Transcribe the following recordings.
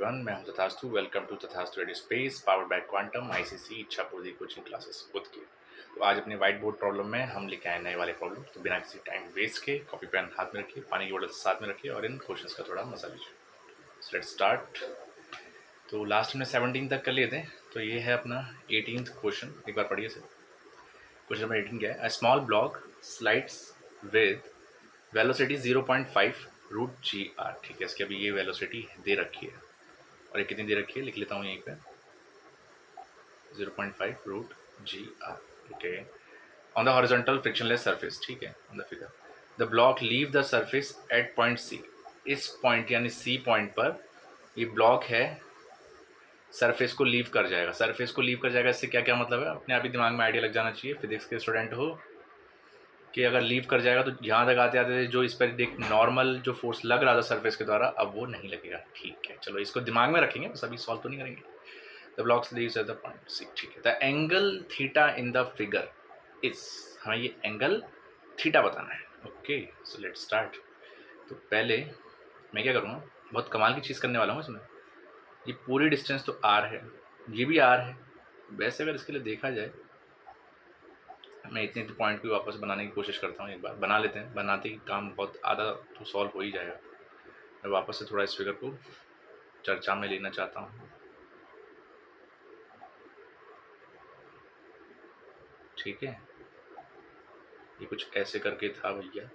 Everyone, मैं हूं Tathastu. Welcome to Tathastu ed space powered by quantum ICC Ichhapur coaching classes खुद की। तो आज अपनी वाइट बोर्ड प्रॉब्लम में हम लेके आए नए वाले प्रॉब्लम। तो बिना किसी टाइम वेस्ट के कॉपी पेन हाथ में रखिए, पानी की बोतल साथ में रखिए और इन क्वेश्चंस का थोड़ा मजा लीजिए। Let's start. तो लास्ट में 17 तक कर लिए थे, तो ये है अपना 18th क्वेश्चन। एक बार पढ़िए सर। क्वेश्चन नंबर 18 क्या है? A small block slides with velocity 0.5 root g r. ठीक है, इसकी अभी ये वेलोसिटी दे रखी है और ये कितनी दे रखी है लिख लेता हूँ यहीं पे, 0.5 root g r. Okay, on the horizontal frictionless surface. ठीक है, on the figure the block leave the surface at point C. इस पॉइंट यानी सी पॉइंट पर ये ब्लॉक है, सरफेस को लीव कर जाएगा। सरफेस को लीव कर जाएगा, इससे क्या क्या मतलब है अपने आप ही दिमाग में आइडिया लग जाना चाहिए, फिजिक्स के स्टूडेंट हो, कि अगर लीव कर जाएगा तो यहाँ तक आते आते जो इस पर एक नॉर्मल जो फोर्स लग रहा था सरफेस के द्वारा, अब वो नहीं लगेगा। ठीक है, चलो इसको दिमाग में रखेंगे, बस अभी सॉल्व तो नहीं करेंगे। The blocks leaves at the point C. ठीक है, the angle theta in the figure is, हमें ये एंगल थीटा बताना है। Okay, so let's start. तो पहले मैं क्या करूँगा, बहुत कमाल की चीज़ करने वाला हूँ इसमें। ये पूरी डिस्टेंस तो आर है, ये भी आर है। वैसे अगर इसके लिए देखा जाए, मैं इतने पॉइंट को वापस बनाने की कोशिश करता हूँ। एक बार बना लेते हैं, बनाते ही काम बहुत आधा तो सॉल्व हो ही जाएगा। मैं वापस से थोड़ा इस फिगर को चर्चा में लेना चाहता हूँ। ठीक है, ये कुछ ऐसे करके था भैया।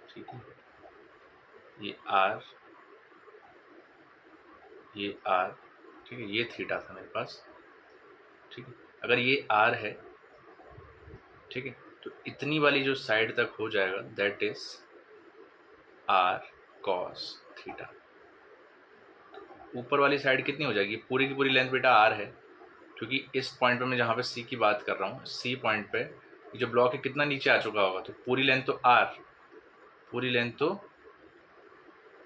ठीक है, ये आर, ये आर, ठीक है, ये थीटा था मेरे पास। ठीक है, अगर ये आर है, ठीक है, तो इतनी वाली जो साइड तक हो जाएगा that is r cos theta. ऊपर वाली साइड कितनी हो जाएगी? पूरी की पूरी लेंथ बेटा आर है, क्योंकि इस पॉइंट पे मैं जहाँ पे सी की बात कर रहा हूँ, सी पॉइंट पे ये जो ब्लॉक है कितना नीचे आ चुका होगा, तो पूरी लेंथ तो आर, पूरी लेंथ तो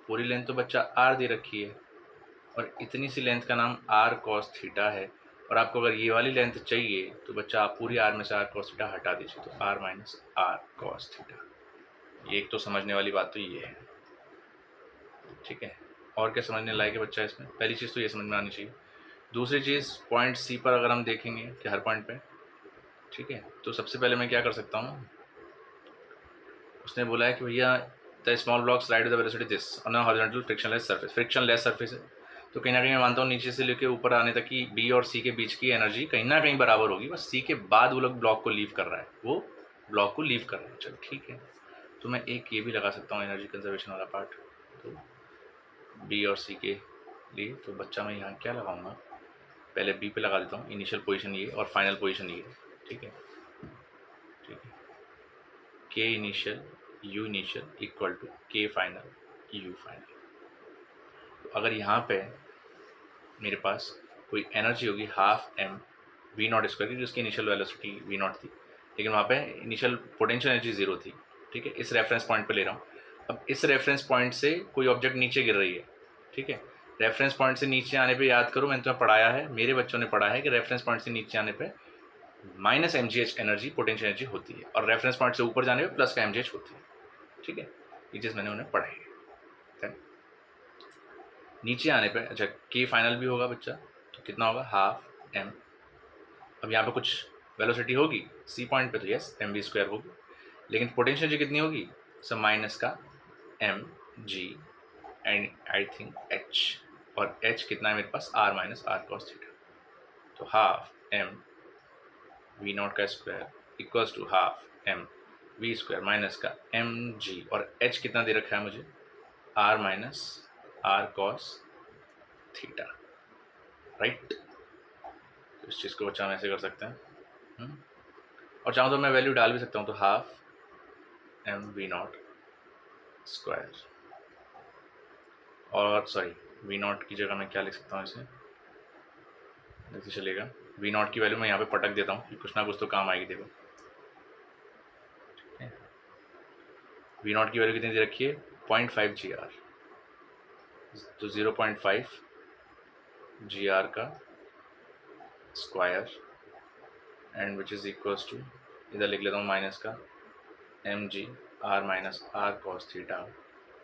पूरी लेंथ तो बच्चा आर दे रखी है, और इतनी सी लेंथ का नाम आर कॉस थीटा है। और आपको अगर ये वाली लेंथ चाहिए तो बच्चा आप पूरी आर में से आर कॉस थीटा हटा दीजिए, तो r minus are cos theta. ये एक तो समझने वाली बात तो ये है। ठीक है, और क्या समझने लायक है बच्चा इसमें? पहली चीज़ तो ये समझ में आनी चाहिए। दूसरी चीज़, पॉइंट सी पर अगर हम देखेंगे कि हर पॉइंट पे, ठीक है, तो सबसे पहले मैं क्या कर सकता हूँ, उसने बोला है कि भैया the small block slide with the velocity this on a horizontal frictionless surface. Frictionless surface है तो कहीं ना कहीं मैं मानता हूँ नीचे से लेकर ऊपर आने तक की बी और सी के बीच की एनर्जी कहीं ना कहीं बराबर होगी। बस सी के बाद वो लोग ब्लॉक को लीव कर रहा है, वो ब्लॉक को लीव कर रहा है। चलो ठीक है, तो मैं एक ये भी लगा सकता हूँ एनर्जी कंजर्वेशन वाला पार्ट, तो बी और सी के लिए। तो बच्चा मैं यहाँ क्या लगाऊंगा, पहले बी पे लगा देता हूँ, इनिशियल पोजीशन ये और फाइनल पोजीशन ये। ठीक है, ठीक है, के initial U initial equal to K final U final. तो अगर यहाँ पे मेरे पास कोई एनर्जी होगी half M we not square, क्योंकि उसकी इनिशियल वेलोसिटी वी नॉट थी, लेकिन वहाँ पे इनिशियल पोटेंशियल एनर्जी जीरो थी। ठीक है, इस रेफरेंस पॉइंट पे ले रहा हूँ। अब इस रेफरेंस पॉइंट से कोई ऑब्जेक्ट नीचे गिर रही है। ठीक है, रेफरेंस पॉइंट से नीचे आने पे याद करो, मैंने तुम्हें पढ़ाया है, मेरे बच्चों ने पढ़ा है कि रेफरेंस पॉइंट से नीचे आने पे minus m g h energy potential energy होती है, और रेफरेंस पॉइंट से ऊपर जाने पे प्लस का एम जी एच होती है। ठीक है, ये चीज़ मैंने उन्हें पढ़ाई है। नीचे आने पे अच्छा के फाइनल भी होगा बच्चा, तो कितना होगा, हाफ एम। अब यहाँ पे कुछ वेलोसिटी होगी सी पॉइंट पे, तो यस एम वी स्क्वायर होगी, लेकिन पोटेंशियल जी कितनी होगी, सब माइनस का M G and I think H, और एच कितना है मेरे पास, R minus are cos theta. तो हाफ एम वी नॉट का square equals to half M we square minus का एम जी, और एच कितना दे रखा है मुझे, R minus are cos theta. Right, तो इस चीज़ को बच्चा हम ऐसे कर सकते हैं। और चाहूँ तो मैं वैल्यू डाल भी सकता हूँ, तो half M we not square, और सॉरी वी नॉट की जगह मैं क्या लिख सकता हूँ इसे, जैसे चलेगा, वी नॉट की वैल्यू मैं यहाँ पे पटक देता हूँ, कुछ ना कुछ तो काम आएगी। देखो वी नॉट की वैल्यू कितनी दे रखी है, 0.5 जी आर, तो 0.5 जी आर का square and which is equals to, इधर लिख लेता हूँ माइनस का M g r minus are cos theta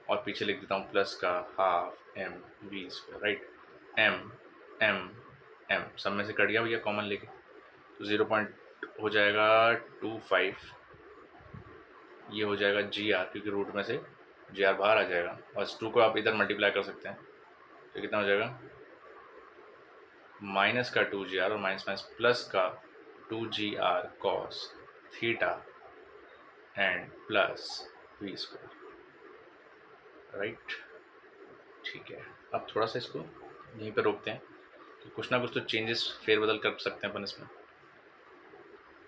और पीछे लिख देता हूँ प्लस का half M we square, right. M m m सब में से कट गया भैया कॉमन लेके, तो 0 पॉइंट हो जाएगा 25, ये हो जाएगा जी आर, क्योंकि रूट में से जी आर बाहर आ जाएगा, और इस 2 को आप इधर मल्टीप्लाई कर सकते हैं, तो कितना हो जाएगा माइनस का 2 जी आर और माइनस माइनस प्लस का 2 G R cos theta and plus V square, right. ठीक है, अब थोड़ा सा इसको यहीं पर रोकते हैं कि कुछ ना कुछ तो चेंजेस फेरबदल कर सकते हैं अपन इसमें।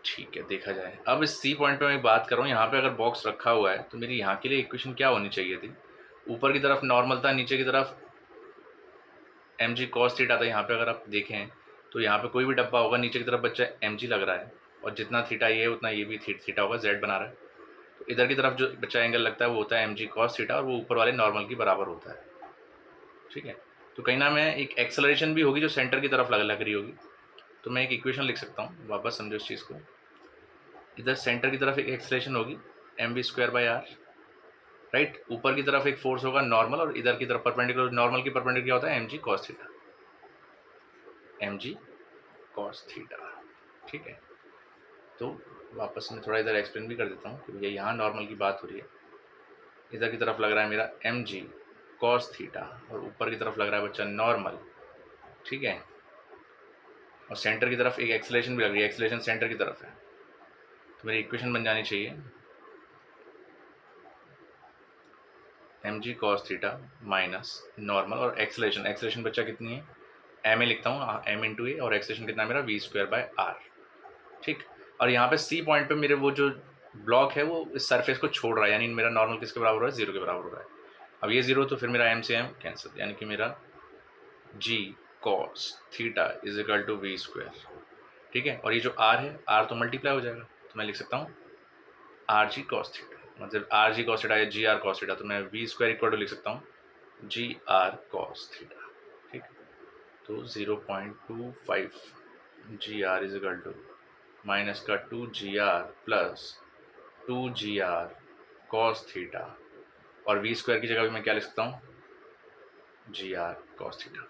ठीक है, देखा जाए। अब इस सी पॉइंट पे मैं बात कर रहा हूँ, यहाँ पे अगर बॉक्स रखा हुआ है तो मेरी यहाँ के लिए इक्वेशन क्या होनी चाहिए थी, ऊपर की तरफ नॉर्मल था, नीचे की तरफ एम जी कॉस थीटा था। यहाँ पे अगर आप देखें तो यहाँ पे कोई भी डब्बा होगा, नीचे की तरफ बच्चा एम जी लग रहा है, और जितना थीटा ये है उतना ये भी थीटा होगा, जेड बना रहा है, तो इधर की तरफ जो बच्चा एंगल लगता है वो होता है एम जी कॉस थीटा, और वो ऊपर वाले नॉर्मल की बराबर होता है। ठीक है, तो कहीं ना मैं एक एक्सेलरेशन भी होगी जो सेंटर की तरफ लग रही होगी, तो मैं एक इक्वेशन लिख सकता हूँ, वापस समझो इस चीज़ को। इधर सेंटर की तरफ एक एक्सेलरेशन होगी m we square by r, right. ऊपर की तरफ एक फोर्स होगा नॉर्मल, और इधर की तरफ परपेंडिकुलर, नॉर्मल की परपेंडिकुलर क्या होता है m g cos theta, m g cos theta. ठीक है, तो वापस मैं थोड़ा इधर एक्सप्लेन भी कर देता हूँ कि भैया यहाँ नॉर्मल की बात हो रही है, इधर की तरफ लग रहा है मेरा एम जी कॉस थीटा, और ऊपर की तरफ लग रहा है बच्चा नॉर्मल। ठीक है, और सेंटर की तरफ एक एक्सेलरेशन भी लग रही है, एक्सेलरेशन सेंटर की तरफ है, तो मेरी इक्वेशन बन जानी चाहिए m g cos theta minus normal, और एक्सेलरेशन, एक्सेलरेशन बच्चा कितनी है एम ए लिखता हूँ, एम इंटू ए, और एक्सेलरेशन कितना है मेरा वी स्क्वायर बाय आर। ठीक, और यहाँ पे सी पॉइंट पे मेरे वो जो ब्लॉक है वो इस सरफेस को छोड़ रहा है, यानी मेरा नॉर्मल किसके बराबर हो रहा है, 0 के बराबर हो रहा है। अब ये 0 तो फिर मेरा एम से एम कैंसिल, यानी कि मेरा G cos theta is equal to V square. ठीक है, और ये जो आर है, आर तो मल्टीप्लाई हो जाएगा, तो मैं लिख सकता हूँ आर जी कॉस थीटा, मतलब आर जी कॉस थीटा या जी आर कॉस थीटा, तो मैं वी स्क्वायर इक्वल टू लिख सकता हूँ जी आर कॉस थीटा। ठीक, तो 0.25 G R is equal to minus का 2 GR plus 2 GR cos theta, और वी स्क्वायर की जगह भी मैं क्या लिख सकता हूँ GR कॉस थीटा,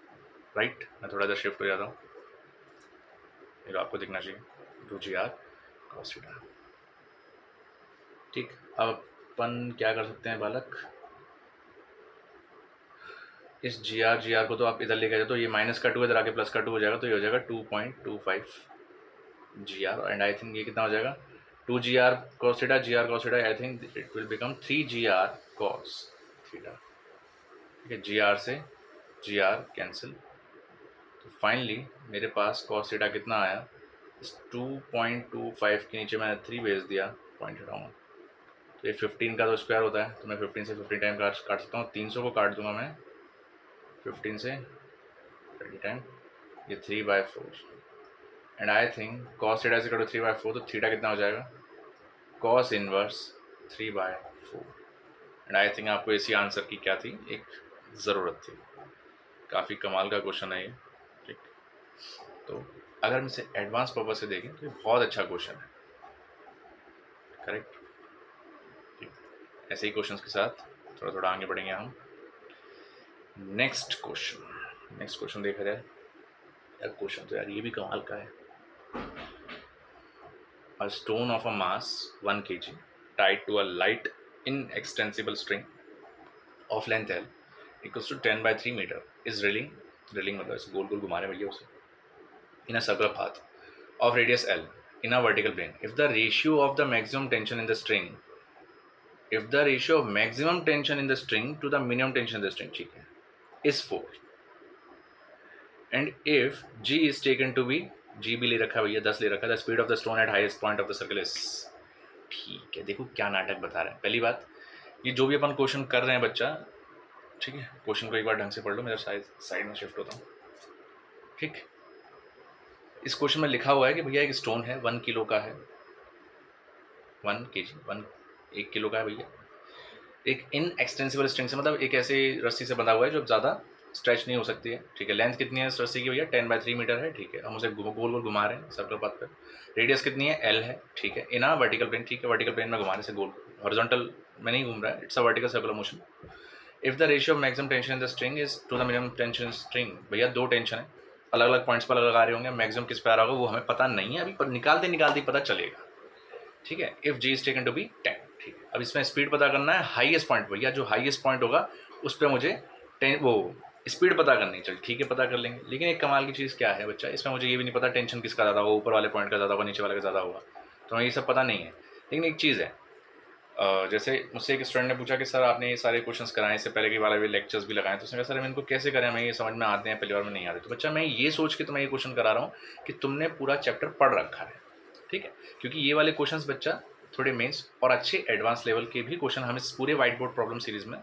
राइट। मैं थोड़ा इधर शिफ्ट हो जाता हूँ, ये आपको दिखना चाहिए 2 GR कॉस थीटा। ठीक, अब अपन क्या कर सकते हैं बालक, इस जी आर को तो आप इधर लेके जाओ, तो ये माइनस का 2 इधर आके प्लस का 2 हो जाएगा, तो ये हो जाएगा 2.25 GR, एंड आई थिंक ये कितना हो जाएगा 2 GR cos theta, GR cos theta, I think it will become 3 GR cos theta. ठीक है, GR से GR कैंसिल, तो फाइनली मेरे पास cos थीटा कितना आया, इस 2.25 के नीचे मैंने 3 भेज दिया, पॉइंट हटाऊँगा, तो ये 15 का तो स्क्वायर होता है, तो मैं 15 से 15 टाइम काट सकता हूँ, 300 को काट दूंगा मैं 15 से 30 टाइम, ये 3/4, and I think cos theta से कटो 3/4, तो थीटा कितना हो जाएगा cos inverse 3/4, and I think आपको इसी आंसर की क्या थी, एक ज़रूरत थी। काफ़ी कमाल का क्वेश्चन है ये। ठीक, तो अगर हम इसे एडवांस पर्पज से देखें तो ये बहुत अच्छा क्वेश्चन है, करेक्ट। ठीक, ऐसे ही क्वेश्चंस के साथ थोड़ा थोड़ा आगे बढ़ेंगे हम। नेक्स्ट क्वेश्चन देखा जाए, यार क्वेश्चन तो यार ये भी कमाल का है। A stone of a mass 1 kg tied to a light inextensible string of length L equals to 10/3 meter is drilling मतलब ऐसे गोल गोल घुमा रहे भैया उसे in a circular path of radius L in a vertical plane. If the ratio of the maximum tension in the string to the minimum tension in the string, ठीक है, is 4, and if G is taken to be, G भी ले रखा है भैया 10 ले रखा है, the speed of the stone at highest point of the circle is, ठीक है, देखो क्या नाटक बता रहे हैं। पहली बात, ये जो भी अपन क्वेश्चन कर रहे हैं बच्चा, ठीक है, क्वेश्चन को एक बार ढंग से पढ़ लो, मैं साइड में शिफ्ट होता हूँ। ठीक, इस क्वेश्चन में लिखा हुआ है कि भैया एक स्टोन है 1 किलो का है, 1 kg 1 किलो का है भैया, एक इन एक्सटेंसिबल स्ट्रिंग से, मतलब एक ऐसे रस्सी से बंधा हुआ है जो ज़्यादा स्ट्रेच नहीं हो सकती है। ठीक है, लेंथ कितनी है इस रस्सी की भैया 10/3 मीटर है। ठीक है, हम उसे गोल गोल घुमा रहे हैं सर्कल पाथ पर, रेडियस कितनी है L है। ठीक है, इन आ वर्टिकल प्लेन, ठीक है, वर्टिकल प्लेन में घुमा रहे से गोल, हॉरिजॉन्टल में नहीं घूम रहा है, it's a vertical circular motion. If the ratio of maximum tension in the string is to the minimum tension string, भैया दो टेंशन है, अलग अलग पॉइंट्स पर लगा रहे होंगे, मैक्सिमम किस पे आ रहा होगा वो हमें पता नहीं है अभी, पर निकालते निकालते पता चलेगा, ठीक है। If g is taken to be 10, ठीक है। अब इसमें स्पीड पता करना है हाईएस्ट पॉइंट, भैया जो हाईएस्ट पॉइंट होगा उस पर मुझे वो स्पीड पता करनी है, चल ठीक है पता कर लेंगे। लेकिन एक कमाल की चीज़ क्या है बच्चा, इसमें मुझे ये भी नहीं पता टेंशन किसका ज़्यादा होगा, ऊपर वाले पॉइंट का ज़्यादा होगा नीचे वाले का ज़्यादा होगा, तो हमें ये सब पता नहीं है। लेकिन एक चीज़ है, जैसे मुझसे एक स्टूडेंट ने पूछा कि सर आपने ये सारे क्वेश्चंस कराए, इससे पहले के वाले भी लेक्चर्स भी लगाए, तो उसने कहा सर हम इनको कैसे करें, हमें ये समझ में आते हैं पहली बार में नहीं आते। तो बच्चा मैं ये सोच के तुम्हें ये क्वेश्चन करा रहा हूँ कि तुमने पूरा चैप्टर पढ़ रखा है, ठीक है। क्योंकि ये वाले क्वेश्चंस बच्चा थोड़े मेंस और अच्छे एडवांस लेवल के भी क्वेश्चन हम इस पूरे व्हाइट बोर्ड प्रॉब्लम सीरीज में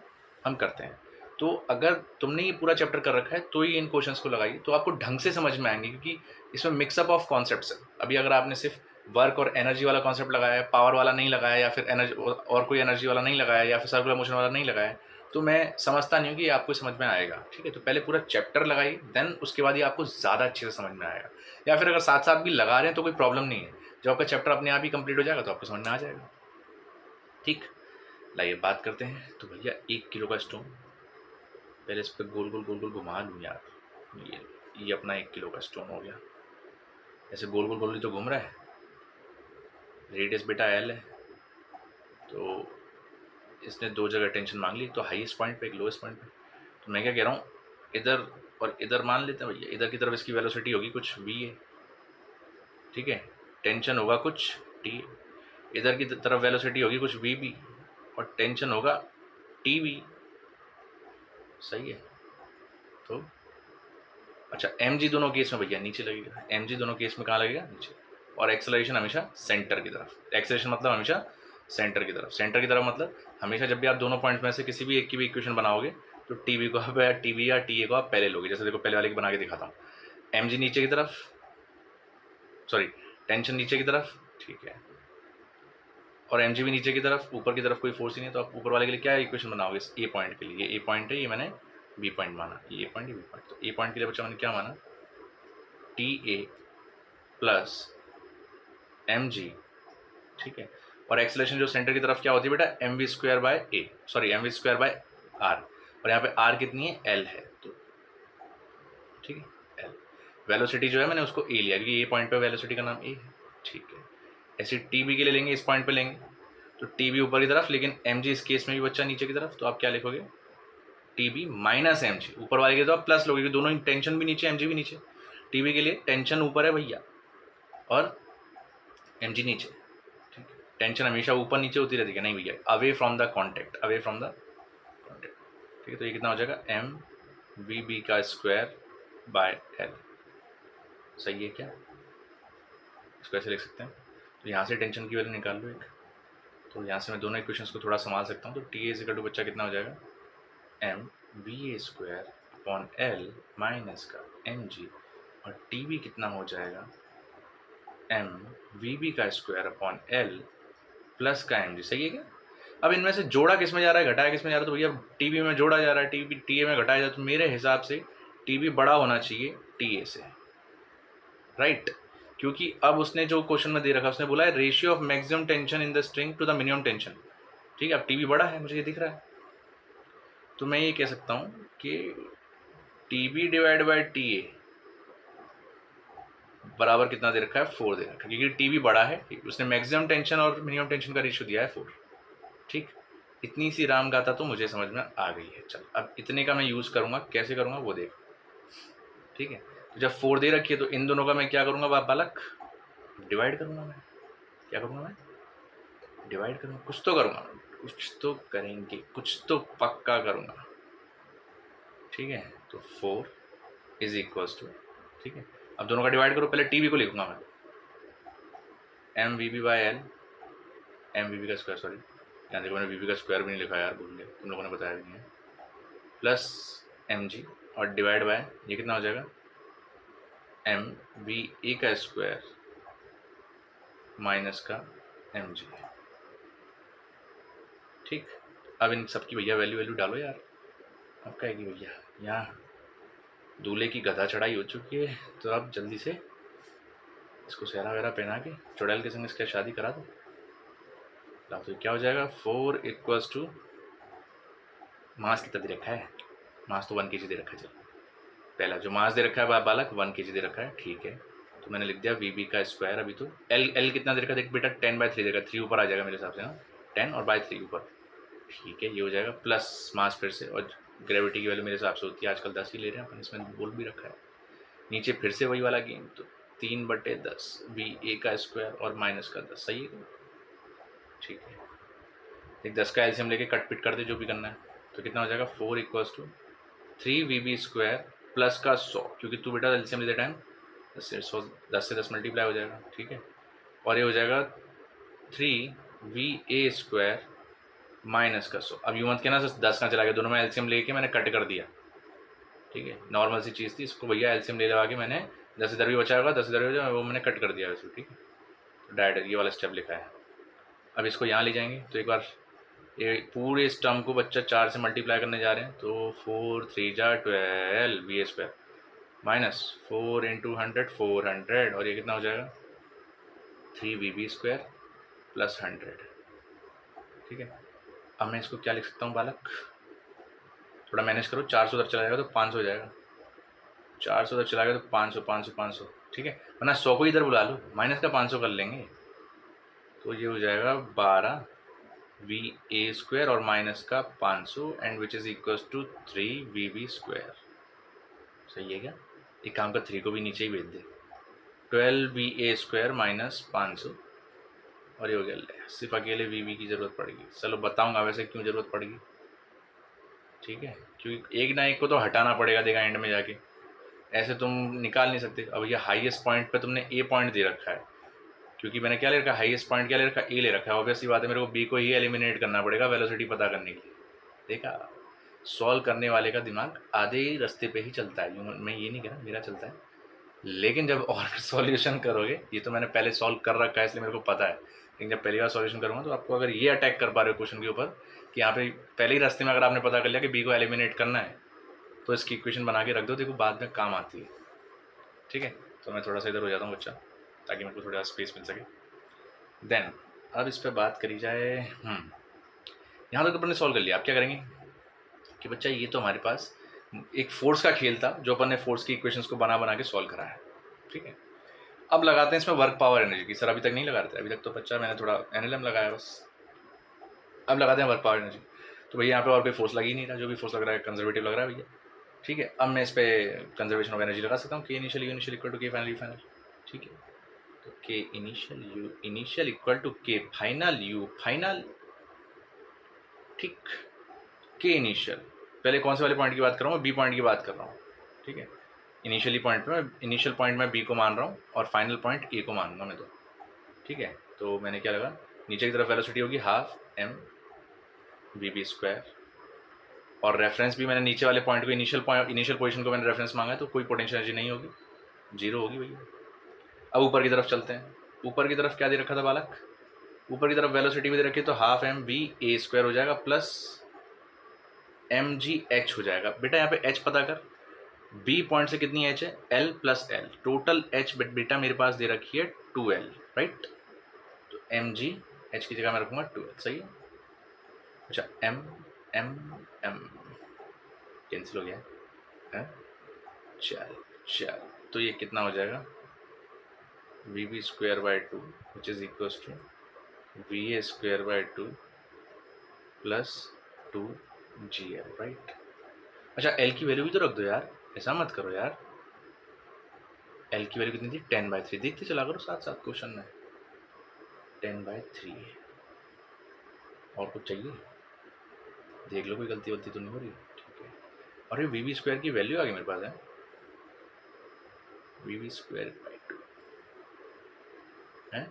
हम करते हैं। तो अगर तुमने ये पूरा चैप्टर कर रखा है तो ही इन क्वेश्चंस को लगाइए, तो आपको ढंग से समझ में आएंगे, क्योंकि इसमें मिक्सअप ऑफ कॉन्सेप्ट्स है। अभी अगर आपने सिर्फ वर्क और एनर्जी वाला कॉन्सेप्ट लगाया है, पावर वाला नहीं लगाया, या फिर एनर्जी और कोई एनर्जी वाला नहीं लगाया, या फिर सर्कुलर मोशन वाला नहीं लगाया, तो मैं समझता नहीं हूँ कि ये आपको समझ में आएगा, ठीक है। तो पहले पूरा चैप्टर लगाइए, देन उसके बाद ये आपको ज़्यादा अच्छे से समझ में आएगा। या फिर अगर साथ साथ भी लगा रहे हैं तो कोई प्रॉब्लम नहीं है, जब आपका चैप्टर अपने आप ही कंप्लीट हो जाएगा तो आपको समझ में आ जाएगा, ठीक। लाइए बात करते हैं। तो भैया 1 किलो का स्टोन, पहले इस पर गोल गोल गोल गोल घुमा लूँ यार, ये अपना 1 किलो का स्टोन हो गया। ऐसे गोल गोल गोल ही तो घूम रहा है, रेडियस बेटा एल है, तो इसने दो जगह टेंशन मांग ली, तो हाईएस्ट पॉइंट पे एक लोएस्ट पॉइंट पे। तो मैं क्या कह रहा हूँ, इधर और इधर मान लेते हैं भैया, इधर की तरफ इसकी वेलोसिटी होगी कुछ v है, ठीक है, टेंशन होगा कुछ t, इधर की तरफ वेलोसिटी होगी कुछ v भी, और टेंशन होगा टी भी, सही है। तो अच्छा mg दोनों केस में भैया नीचे लगेगा, mg दोनों केस में कहाँ लगेगा, नीचे। और एक्सेलरेशन हमेशा सेंटर की तरफ, एक्सेलरेशन मतलब हमेशा सेंटर की तरफ, सेंटर की तरफ मतलब हमेशा जब भी आप दोनों पॉइंट में से किसी भी एक की भी इक्वेशन बनाओगे तो टी बी को आप टी बी या टी ए को आप पहले लोगे। जैसे देखो पहले वाले की बना के दिखाता हूँ, एम जी नीचे की तरफ, सॉरी टेंशन नीचे की तरफ, ठीक है, और एम जी भी नीचे की तरफ, ऊपर की तरफ कोई फोर्स ही नहीं, तो आप ऊपर वाले के लिए क्या इक्वेशन बनाओगे, ए पॉइंट के लिए, ये ए पॉइंट है, ये मैंने बी पॉइंट माना, ये ए पॉइंट, ये बी पॉइंट। तो ए पॉइंट के लिए बच्चा मैंने क्या माना, T A plus m g, ठीक है। और एक्सेलरेशन जो सेंटर की तरफ क्या होती है बेटा, m we square by A, sorry m we square by r, और यहाँ पे आर कितनी है, एल है, तो ठीक है एल। वेलोसिटी जो है मैंने उसको ए लिया, क्योंकि ए पॉइंट पे वेलोसिटी का नाम ए है, ठीक है। ऐसे टी बी के लिए लेंगे, इस पॉइंट पे लेंगे तो टी बी ऊपर की तरफ, लेकिन एम जी इस केस में भी बच्चा नीचे की तरफ, तो आप क्या लिखोगे, T B minus m g, ऊपर वाले के तो आप प्लस लोगे, दोनों ही टेंशन भी नीचे एम जी भी नीचे। टी बी के लिए टेंशन ऊपर है भैया और एम जी नीचे, टेंशन हमेशा ऊपर नीचे होती रहती है, नहीं भैया away from the contact, away from the contact, ठीक है। तो ये कितना हो जाएगा, एम वी बी का स्क्वायर बाय एल, सही है क्या, इसको ऐसे लिख सकते हैं। तो यहाँ से टेंशन की वैल्यू निकाल लो एक, तो यहाँ से मैं दोनों इक्वेशंस को थोड़ा संभाल सकता हूँ। तो टी ए इक्वल टू बच्चा कितना हो जाएगा, m v A square upon L minus का एम जी, और टी बी कितना हो जाएगा, एम वी बी का स्क्वायर अपॉन एल प्लस का एम जी, सही है क्या। अब इनमें से जोड़ा किस में जा रहा है, घटाया किस में जा रहा है, तो भैया टी बी में जोड़ा जा रहा है, टी ए में घटाया जा रहा है, तो मेरे हिसाब से टी बी बड़ा होना चाहिए टी ए से, राइट। क्योंकि अब उसने जो क्वेश्चन में दे रखा है उसने बोला है ratio of maximum tension in the string to the minimum tension, ठीक है। अब टी बी बड़ा है, मुझे ये दिख रहा है, तो मैं ये कह सकता हूँ कि T B divide by T A बराबर कितना दे रखा है, 4 दे रखा है, क्योंकि टी बी बड़ा है, उसने मैक्सिमम टेंशन और मिनिमम टेंशन का रेशियो दिया है 4, ठीक। इतनी सी राम गाथा तो मुझे समझ में आ गई है। चल अब इतने का मैं यूज़ करूँगा, कैसे करूँगा वो देख, ठीक है। तो जब 4 दे रखी है तो इन दोनों का मैं क्या करूँगा बालक, डिवाइड करूँगा, मैं क्या करूँगा, मैं डिवाइड करूँगा, कुछ तो करूँगा, कुछ तो करेंगे, कुछ तो पक्का करूँगा, ठीक है। तो 4 इज इक्वल्स टू, ठीक है। अब दोनों का डिवाइड करो, पहले टी बी को लिखूंगा मैं, m v B by L, m v B का स्क्वायर, सॉरी यहाँ देखो मैंने वी बी का स्क्वायर भी नहीं लिखा यार, भूल गया, तुम लोगों ने बताया भी नहीं है, प्लस एम जी, और डिवाइड बाय ये कितना हो जाएगा, एम वी ए का स्क्वायर माइनस का एम जी, ठीक। अब इन सबकी भैया वैल्यू डालो यार, अब क्या है कि भैया यहाँ दूल्हे की गधा चढ़ाई हो चुकी है, तो अब जल्दी से इसको सहरा वगैरह पहना के चुड़ैल के संग इसका शादी करा दो। तो क्या हो जाएगा, 4 इक्वल्स टू मास कितना दे रखा है? मास तो 1 kg दे रखा है। चलो पहला जो मास दे रखा है बालक 1 kg दे रखा है, ठीक है। तो मैंने लिख दिया वी का स्क्वायर। अभी तो एल कितना दे रखा है देख बेटा, 10/3 देगा, 3 ऊपर आ जाएगा मेरे हिसाब से ना, 10/3 ऊपर, ठीक है। ये हो जाएगा प्लस मास फिर से, और ग्रेविटी की वैल्यू मेरे हिसाब से होती है आजकल 10 ही ले रहे हैं अपन, इसमें बोल भी रखा है। नीचे फिर से वही वाला गेम, तो 3/10 वी का स्क्वायर और माइनस का 10, सही है, ठीक है। एक 10 का एलसीएम लेके कट पिट कर दे जो भी करना है, तो कितना हो जाएगा 4 = 3 VB² प्लस का 100, क्योंकि तू बेटा एलसीएम लेते टाइम 10 से 10 मल्टीप्लाई हो जाएगा, ठीक है। और ये हो जाएगा 3VA² माइनस का 100। अब यूँ मत कहना 10 कहाँ चला गया, दोनों में एलसीएम लेके मैंने कट कर दिया, ठीक है। नॉर्मल सी चीज़ थी, इसको भैया एलसीएम ले लगा के मैंने 10 इधर भी बचा होगा, 10 इधर भी बचा, वो मैंने कट कर दिया वैसे, ठीक है। तो डायरेक्ट ये वाला स्टेप लिखा है। अब इसको यहाँ ले जाएंगे, तो एक बार ये पूरे इस टर्म को बच्चा 4 से मल्टीप्लाई करने जा रहे हैं, तो 4 3 जा 12 VA² माइनस 4 × 100 400, और ये कितना हो जाएगा 3VB² प्लस 100, ठीक है। अब मैं इसको क्या लिख सकता हूँ बालक, थोड़ा मैनेज करो, 400 उधर चला जाएगा तो 500 हो जाएगा, 400 उधर चला गया तो 500 500 500, ठीक है। वरना 100 को इधर बुला लो, माइनस का 500 कर लेंगे, तो ये हो जाएगा 12VA² और माइनस का 500 and which is equals to 3VB²। सही है क्या? एक काम का 3 को भी नीचे ही भेज दे, 12VA² माइनस 500, और ये हो गया। सिर्फ अकेले VB की ज़रूरत पड़ेगी, चलो बताऊंगा वैसे क्यों ज़रूरत पड़ेगी, ठीक है। क्योंकि एक ना एक को तो हटाना पड़ेगा, देखा एंड में जाके, ऐसे तुम निकाल नहीं सकते। अब ये हाईएस्ट पॉइंट पे तुमने ए पॉइंट दे रखा है, क्योंकि मैंने क्या ले रखा है, हाईएस्ट पॉइंट क्या ले रखा है, ए ले रखा है। ऑब्वियसली बात है, मेरे को बी को ही एलिमिनेट करना पड़ेगा वेलोसिटी पता करने के लिए। देखा, सॉल्व करने वाले का दिमाग आधे ही रास्ते पे ही चलता है, मैं ये नहीं कह रहा मेरा चलता है, लेकिन जब और सॉल्यूशन करोगे, ये तो मैंने पहले सॉल्व कर रखा है इसलिए मेरे को पता है, लेकिन जब पहली बार सॉल्यूशन करूँगा तो आपको अगर ये अटैक कर पा रहे हो क्वेश्चन के ऊपर कि यहाँ पे पहले ही रास्ते में अगर आपने पता कर लिया कि बी को एलिमिनेट करना है, तो इसकी इक्वेशन बना के रख दो, देखो बाद में काम आती है, ठीक है। तो मैं थोड़ा सा इधर हो जाता हूँ बच्चा, ताकि मेरे को थोड़ा स्पेस मिल सके। देन अब इस पर बात करी जाए। यहाँ तक तो अपन ने सॉल्व कर लिया। आप क्या करेंगे कि बच्चा ये तो हमारे पास एक फोर्स का खेल था, जो अपन ने फोर्स की इक्वेशंस को बना बना के सॉल्व करा है, ठीक है। अब लगाते हैं इसमें वर्क पावर एनर्जी की। सर अभी तक नहीं लगा रहे थे, अभी तक तो बच्चा मैंने थोड़ा एनएलएम लगाया बस। अब लगाते हैं वर्क पावर एनर्जी। तो भैया यहाँ पे और कोई फोर्स लग ही नहीं रहा, जो भी फोर्स लग रहा है कंजर्वेटिव लग रहा है भैया, ठीक है। अब मैं इस पर कंजर्वेशन ऑफ एनर्जी लगा सकता हूँ, के initial U initial equal to K final U final, ठीक है। तो के initial U initial equal to K final U final, ठीक। के इनिशियल, पहले कौन से वाले पॉइंट की बात कर रहा हूँ, बी पॉइंट की बात कर रहा हूँ, ठीक है। इनिशियल पॉइंट में बी को मान रहा हूँ और फाइनल पॉइंट ए को मानूंगा मैं, तो ठीक है। तो मैंने क्या लगा, नीचे की तरफ वेलोसिटी होगी 12mVB², और रेफरेंस भी मैंने नीचे वाले पॉइंट को इनिशियल पोजीशन को मैंने रेफरेंस मांगा है, तो कोई पोटेंशियल एनर्जी नहीं होगी, जीरो होगी भैया। अब ऊपर की तरफ चलते हैं। ऊपर की तरफ क्या दे रखा था बालक, ऊपर की तरफ वेलोसिटी भी दे रखी है, तो 12mVA² हो जाएगा प्लस mgh हो जाएगा। बेटा यहाँ पे h पता कर, बी पॉइंट से कितनी h है, l plus L, total h बेटा मेरे पास दे रखी है 2l, राइट। तो mgh की जगह मैं रखूँगा 2l, सही है। अच्छा m कैंसिल हो गया है, चल तो ये कितना हो जाएगा, VB²/2 which is equals to VA²/2 plus 2GL, right. अच्छा एल की वैल्यू भी तो रख दो यार, ऐसा मत करो यार। एल की वैल्यू कितनी थी, 10/3, देखते चला करो साथ साथ क्वेश्चन में, 10/3। और कुछ चाहिए देख लो, कोई गलती वलती तो नहीं हो रही, ठीक है। और ये VB² की वैल्यू आ गई मेरे पास है, VB²/2 है,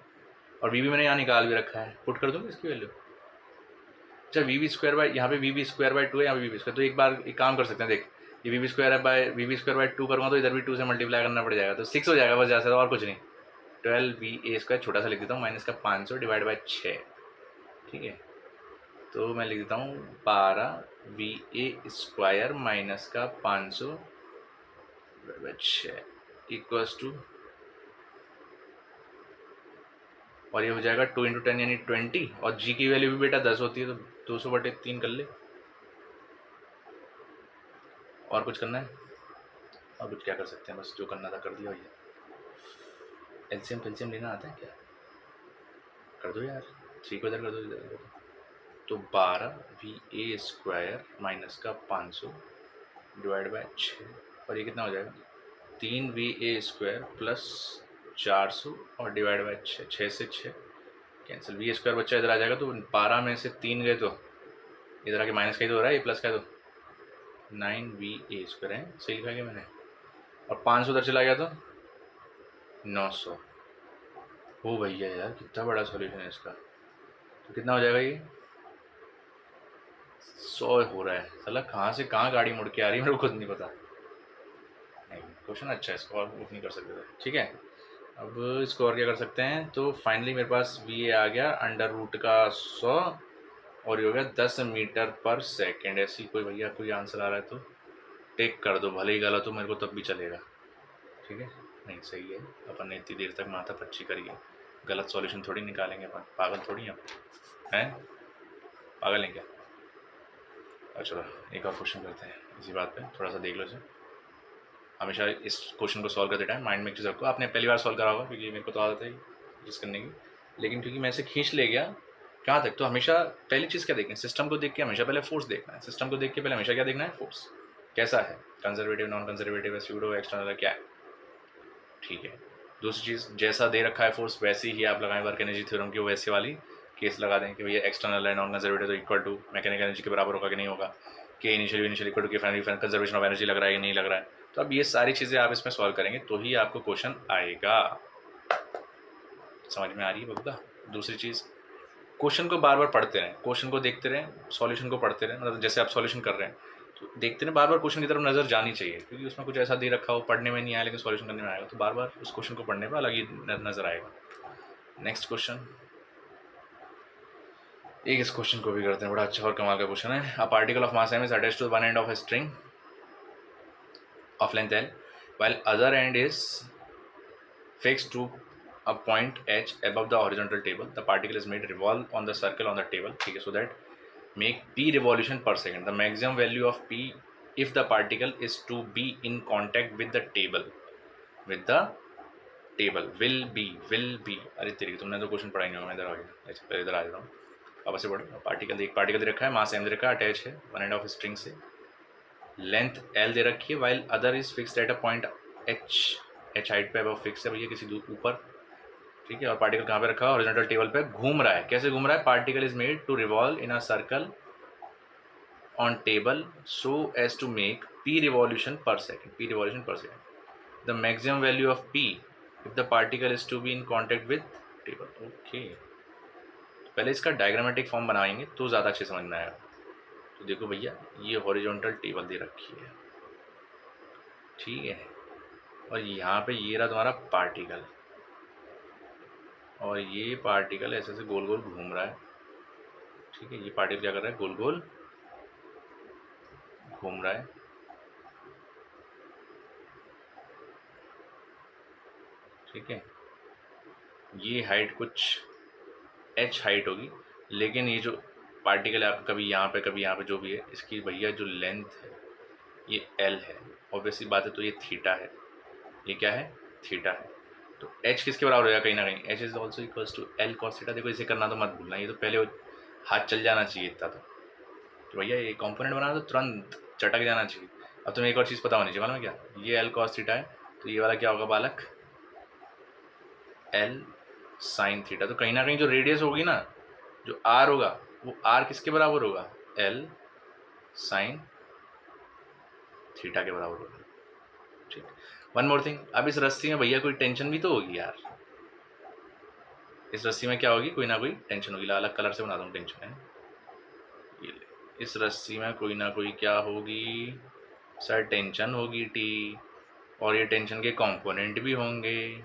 और VB मैंने यहाँ निकाल भी रखा है, पुट कर दूँगा इसकी वैल्यू। अच्छा VB² यहाँ पे VB²/2 है, यहाँ पे VB², तो एक बार एक काम कर सकते हैं, देख ये VB²/2 करूँगा तो इधर भी 2 से मल्टीप्लाई करना पड़ जाएगा, तो 6 हो जाएगा बस, ज़्यादा और कुछ नहीं। 12VA² छोटा सा लिख देता हूँ, माइनस का 500 डिवाइड बाई 6, ठीक है। तो मैं लिख देता हूँ 12VA² माइनस का 500 डिवाइड बाई 6 इक्वल्स टू, और ये हो जाएगा 2 × 10 यानी 20, और जी की वैल्यू भी बेटा 10 होती है, तो 200/3 कर ले, और कुछ करना है? और कुछ क्या कर सकते हैं, बस जो करना था कर दिया भैया। एलसीएम पेलसीएम लेना आता है क्या? कर दो यार, 3 को इधर कर दो, इधर कर दो। तो 12 VA² माइनस का 500 डिवाइड बाय 6, और ये कितना हो जाएगा? 3 VA² प्लस 400 और डिवाइड बाय 6, 6 से 6 कैंसिल, VA² बच्चा इधर आ जाएगा, तो 12 में से 3 गए तो इधर आके माइनस का ही तो हो रहा है, ये प्लस का, तो 9VA² है, सही लिखा गया मैंने, और 500 उधर चला गया तो 900। हो भैया यार, कितना बड़ा सॉल्यूशन है इसका। तो कितना हो जाएगा ये? 100 हो रहा है। साला कहाँ से कहाँ गाड़ी मुड़ के आ रही है मेरे को खुद नहीं पता। नहीं, क्वेश्चन अच्छा है, इसको और बुक नहीं कर सकते थे। ठीक है, अब इसको और क्या कर सकते हैं? तो फाइनली मेरे पास VA आ गया अंडर रूट का 100, और ये हो गया 10 मीटर पर सेकेंड। ऐसी कोई भैया कोई आंसर आ रहा है तो टेक कर दो, भले ही गलत हो मेरे को तब भी चलेगा। ठीक है, नहीं सही है, अपन ने इतनी देर तक माथा पच्ची करी है, गलत सॉल्यूशन थोड़ी निकालेंगे अपन, पागल थोड़ी हैं, पागल हैं क्या? चलो एक और क्वेश्चन करते हैं इसी बात पे, थोड़ा सा देख लो इसे। हमेशा इस क्वेश्चन को सॉल्व करते टाइम माइंड में एक चीज़ रखो, आपने पहली बार सॉल्व करा होगा, क्योंकि मेरे को तो आदत है चीज़ करने की, लेकिन क्योंकि मैं इसे खींच ले गया कहाँ तक, तो हमेशा पहली चीज़ क्या देखना है? सिस्टम को देख के हमेशा पहले फोर्स देखना है। सिस्टम को देख के पहले हमेशा क्या देखना है? फोर्स कैसा है, कंजर्वेटिव, नॉन कंजर्वेटिव है, स्यूडो, एक्सटर्नल है, क्या है। ठीक है, दूसरी चीज़, जैसा दे रखा है फोर्स वैसी ही आप लगाएं वर्क एनर्जी थ्योरम की, वैसे वाली केस लगा दें कि भैया एक्सटर्नल है, नॉन कंजर्वेटिव, तो इक्वल टू मैकेनिकल एनर्जी के बराबर होगा कि नहीं होगा, कि initial equal to K final conservation of energy लग रहा है कि नहीं लग रहा है। तो अब ये सारी चीज़ें आप इसमें सॉल्व करेंगे तो ही आपको क्वेश्चन आएगा। समझ में आ रही है बबुला? दूसरी चीज़, क्वेश्चन को बार बार पढ़ते रहें, क्वेश्चन को देखते रहें, सॉल्यूशन को पढ़ते रहें, मतलब जैसे आप सॉल्यूशन कर रहे हैं तो देखते रहें, बार बार क्वेश्चन की तरफ नज़र जानी चाहिए, क्योंकि उसमें कुछ ऐसा दे रखा हो पढ़ने में नहीं आया लेकिन सॉल्यूशन करने में आएगा, तो बार बार उस क्वेश्चन को पढ़ने पर अलग ही नज़र आएगा। नेक्स्ट क्वेश्चन, एक इस क्वेश्चन को भी करते हैं, बड़ा अच्छा और कमाल का क्वेश्चन है। A particle of mass m is attached to one end of a string of length l while other end is fixed to a point h above the horizontal table. The particle is made revolve on the circle on the table, ठीक है, so that make p revolution per second. The maximum value of p if the particle is to be in contact with the table will be। अरे तेरी, तुमने तो question पढ़ा ही नहीं होगा, मैं इधर आ गया, अच्छा पहले इधर आ जाता हूँ, अब से पढ़ो। पार्टिकल, एक पार्टिकल दे रखा है, मास m दे रखा है, अटैच है वन एंड ऑफ स्ट्रिंग से, लेंथ l दे रखी है, while other is fixed at a point h height पे अब फिक्स है भैया किसी दूर ऊपर, ठीक है, और पार्टिकल कहाँ पे रखा है? हॉरिजॉन्टल टेबल पे घूम रहा है। कैसे घूम रहा है? Particle is made to revolve in a circle on table so as to make p revolution per second. The maximum value of p if the particle is to be in contact with table. Okay, पहले इसका diagrammatic form बनाएंगे तो ज़्यादा अच्छे समझ में आएगा। तो देखो भैया, ये हॉरिजॉन्टल टेबल दे रखी है, ठीक है, और यहाँ पे ये रहा तुम्हारा पार्टिकल, और ये पार्टिकल ऐसे ऐसे गोल गोल घूम रहा है, ठीक है, ये पार्टिकल क्या कर रहा है? गोल गोल घूम रहा है, ठीक है, ये हाइट कुछ h हाइट होगी, लेकिन ये जो पार्टिकल है आपका कभी यहाँ पे कभी यहाँ पे जो भी है, इसकी भैया जो लेंथ है ये l है, ऑब्वियसली बात है, तो ये थीटा है, ये क्या है? थीटा है। तो h किसके बराबर हो जाएगा? कहीं ना कहीं h is also equals to l cos theta. देखो इसे करना तो मत भूलना, ये तो पहले हाथ चल जाना चाहिए इतना तो भैया ये कंपोनेंट बनाना तो तुरंत चटक जाना चाहिए। अब तुम्हें एक और चीज़ पता होनी चाहिए, मालूम है क्या? ये l cos थीटा है, तो ये वाला क्या होगा बालक? l sin theta. तो कहीं ना कहीं जो रेडियस होगी ना, जो r होगा, वो r किसके बराबर होगा? l sin थीटा के बराबर होगा, ठीक। वन मोर थिंग, अब इस रस्सी में भैया कोई टेंशन भी तो होगी यार, इस रस्सी में क्या होगी? कोई ना कोई टेंशन होगी। अलग कलर से बना दूँ टेंशन है, ये ले, इस रस्सी में कोई ना कोई क्या होगी सर? टेंशन होगी टी, और ये टेंशन के कंपोनेंट भी होंगे।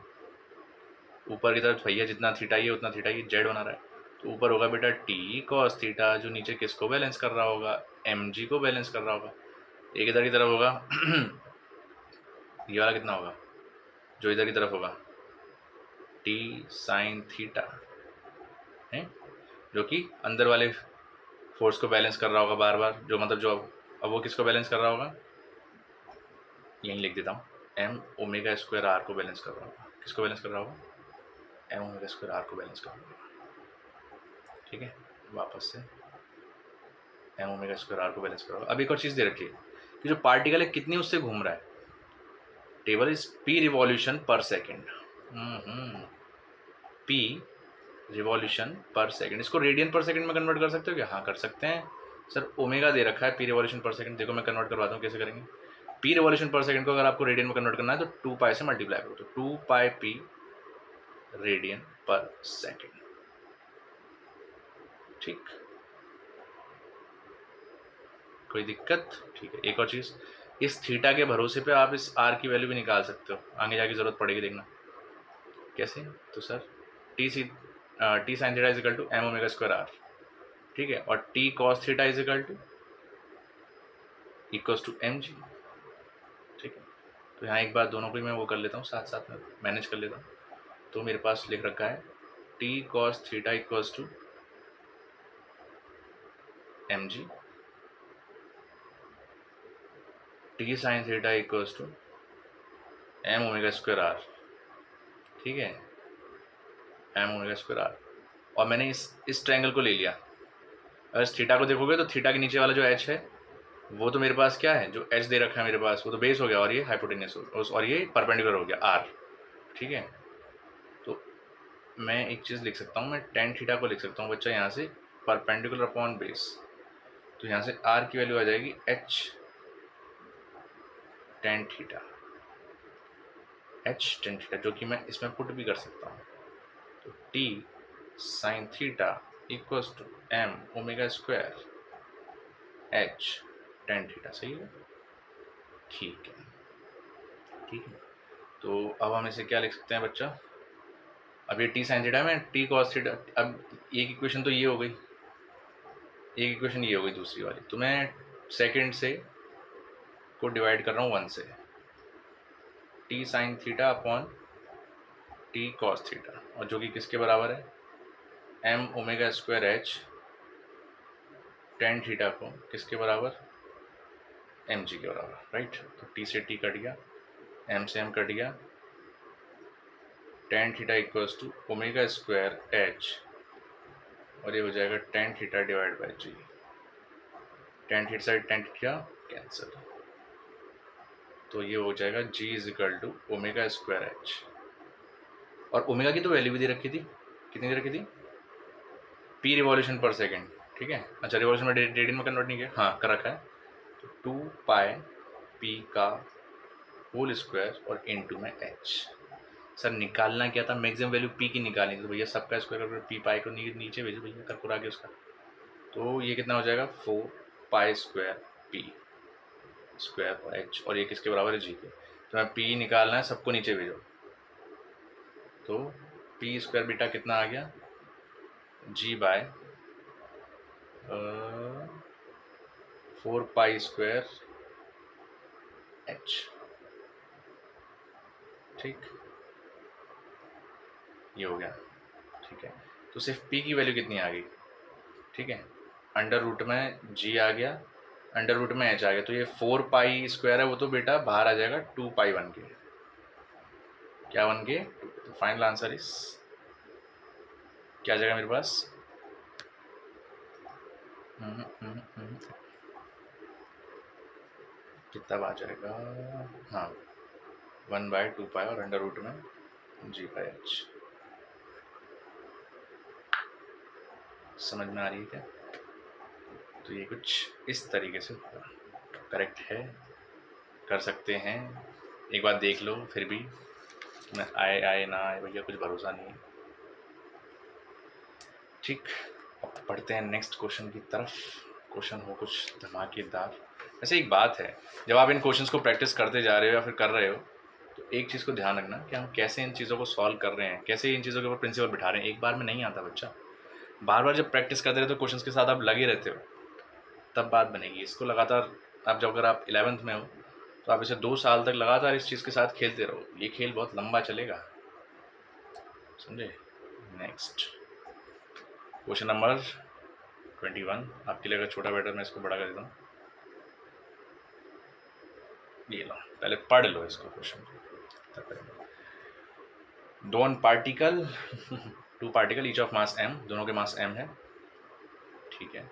ऊपर की तरफ भैया जितना थीटा ये उतना थीटा, ये जेड बना रहा है, तो ऊपर होगा बेटा टी कॉस थीटा, जो नीचे किसको बैलेंस कर रहा होगा? एम जी को बैलेंस कर रहा होगा। एक इधर की तरफ होगा ये वाला कितना होगा? जो इधर की तरफ होगा टी साइन थीटा है, जो कि अंदर वाले फोर्स को बैलेंस कर रहा होगा बार बार, जो मतलब जो अब वो किसको बैलेंस कर रहा होगा? यहीं लिख देता हूँ, एम ओमेगा स्क्वायर आर को बैलेंस कर रहा होगा। किसको बैलेंस कर रहा होगा? एम ओमेगा स्क्वायर आर को बैलेंस कर रहा होगा। ठीक है, वापस से एम ओमेगा स्क्वायर आर को बैलेंस कर रहा होगा। अब एक और चीज़ दे रखी है कि जो पार्टिकल है कितनी उससे घूम रहा है, टेबल इज पी रिवॉल्यूशन पर सेकेंड। पी रिवॉल्यूशन पर सेकेंड, इसको रेडियन पर सेकेंड में कन्वर्ट कर सकते हो क्या? हाँ कर सकते हैं सर, ओमेगा दे रखा है पी रिवॉल्यूशन पर सेकेंड। देखो मैं कन्वर्ट करवाता हूँ, कैसे करेंगे। पी रिवॉल्यूशन पर सेकेंड को अगर आपको रेडियन में कन्वर्ट करना है तो 2 पाई से मल्टीप्लाई करो, तो 2 पाई पी रेडियन पर सेकेंड। ठीक, कोई दिक्कत? ठीक है, एक और चीज़, इस थीटा के भरोसे पे आप इस आर की वैल्यू भी निकाल सकते हो, आगे जाके ज़रूरत पड़ेगी, देखना कैसे। तो sir T sine theta is equal to m omega square r, ठीक है, और T cos theta is equal to equals to m g. ठीक है, तो यहाँ एक बार दोनों को ही मैं वो कर लेता हूँ, साथ साथ में मैनेज कर लेता हूँ। तो मेरे पास लिख रखा है T cos theta equals to m g, T sine theta equals to m omega square r. ठीक है, एम ओमेगा स्क्वायर आर, और मैंने इस ट्रायंगल को ले लिया। अगर इस थीटा को देखोगे तो थीटा के नीचे वाला जो एच है वो तो मेरे पास क्या है, जो एच दे रखा है मेरे पास वो तो बेस हो गया, और ये हाइपोटेन्यूस और ये परपेंडिकुलर हो गया आर। ठीक है, तो मैं एक चीज़ लिख सकता हूँ, मैं टेन थीटा को लिख सकता हूँ बच्चा यहाँ से परपेंडिकुलर अपॉन बेस, तो यहाँ से आर की वैल्यू आ जाएगी H tan theta, H tan theta, जो कि मैं इसमें पुट भी कर सकता हूँ। तो T sine theta equals to m omega square h tan theta. सही है, ठीक है, ठीक है। तो अब हम इसे क्या लिख सकते हैं बच्चा, अब ये टी साइन थीटा में टी कॉस थीटा, अब एक इक्वेशन तो ये हो गई, एक इक्वेशन ये हो गई दूसरी वाली, तो मैं सेकंड से को डिवाइड कर रहा हूँ 1 से, T sine theta upon T cos theta, और जो कि किसके बराबर है, m omega square h tan theta को किसके बराबर, एम जी के बराबर, राइट। तो टी से टी कट गया, एम से एम कट गया, tan theta equals to omega square H, और ये हो जाएगा tan theta divide by G, tan theta side tan theta cancel, तो ये हो जाएगा G is equal to omega square H, और ओमेगा की तो वैल्यू भी दे रखी थी, कितनी दे रखी थी, पी रिवॉल्यूशन पर सेकेंड। ठीक है, अच्छा रिवॉल्यूशन में रेडियन में कन्वर्ट नहीं किया, हाँ कर रखा है, तो 2 पाई पी का होल स्क्वायर और इनटू में एच। सर निकालना क्या था, मैक्सिमम वैल्यू पी की निकालनी थी, तो भैया सबका स्क्वायर करके पी पाई को नीचे भेजो भैया, कर आगे उसका, तो ये कितना हो जाएगा 4 पाई स्क्वायर पी स्क्वायर और एच, और ये किसके बराबर है, जी के। तो मैं पी निकालना है, सबको नीचे भेजो, तो पी स्क्वायर बीटा कितना आ गया, जी बाय 4 पाई स्क्वायर एच। ठीक, ये हो गया। ठीक है, तो सिर्फ पी की वैल्यू कितनी आ गई, ठीक है, अंडर रूट में जी आ गया, अंडर रूट में एच आ गया, तो ये 4 पाई स्क्वायर है वो तो बेटा बाहर आ जाएगा 2 पाई बन के, क्या बन के, तो फाइनल आंसर इस क्या आ जाएगा मेरे पास, कितना आ जाएगा, हाँ 1/2 पाई और अंडर रूट में जी बाई एच। समझ में आ रही है क्या? तो ये कुछ इस तरीके से होगा, करेक्ट है, कर सकते हैं, एक बार देख लो, फिर भी मैं आए ना आए भैया कुछ भरोसा नहीं है। ठीक, अब पढ़ते हैं नेक्स्ट क्वेश्चन की तरफ, क्वेश्चन हो कुछ धमाकेदार। वैसे एक बात है, जब आप इन क्वेश्चंस को प्रैक्टिस करते जा रहे हो या फिर कर रहे हो, तो एक चीज़ को ध्यान रखना कि हम कैसे इन चीज़ों को सॉल्व कर रहे हैं, कैसे इन चीज़ों के ऊपर प्रिंसिपल बिठा रहे हैं। एक बार में नहीं आता बच्चा, बार बार जब प्रैक्टिस करते रहते हो क्वेश्चंस के साथ, आप लगे रहते हो, तब बात बनेगी। इसको लगातार आप जब अगर आप 11th में हो तो आप इसे 2 साल तक लगातार इस चीज़ के साथ खेलते रहो, ये खेल बहुत लंबा चलेगा, समझे। नेक्स्ट क्वेश्चन नंबर 21 आपके लिए, अगर छोटा बैटर मैं इसको बड़ा कर देता हूँ। ये लो पहले पढ़ लो इसको क्वेश्चन को। दोन particle to particle each of mass m, दोनों के मास m है, ठीक है।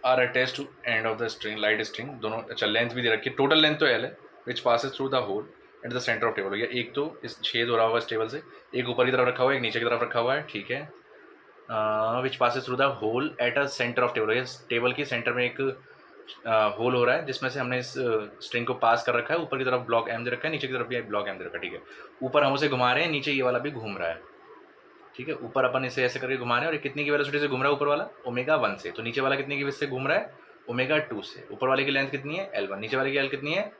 Are attach to end of the string, light string, दोनों, अच्छा लेंथ भी दे रखी है, टोटल लेंथ तो l है, which passes through the hole at the centre of table हो गया। एक तो इस छेद हो रहा होगा इस टेबल से, एक ऊपर की तरफ रखा हुआ है, एक नीचे की तरफ रखा हुआ है, ठीक है। Which passes through the hole at a centre of table, table के सेंटर में एक होल हो रहा है जिसमें से हमने इस स्ट्रिंग को पास कर रखा है। ऊपर की तरफ ब्लॉक m दे रखा है, नीचे की तरफ भी ब्लॉक m दे रखा है, ठीक है। ऊपर हम उसे घुमा रहे हैं, नीचे ये वाला भी घूम रहा है, ठीक है। ऊपर अपन इसे ऐसे करके घुमा रहे हैं और ये कितनी की वेलोसिटी से घूम रहा है ऊपर वाला, ओमेगा 1 से, तो नीचे वाला कितनी की से घूम रहा है, ओमेगा 2 से। ऊपर वाले की लेंथ कितनी है L1, नीचे वाले की L कितनी है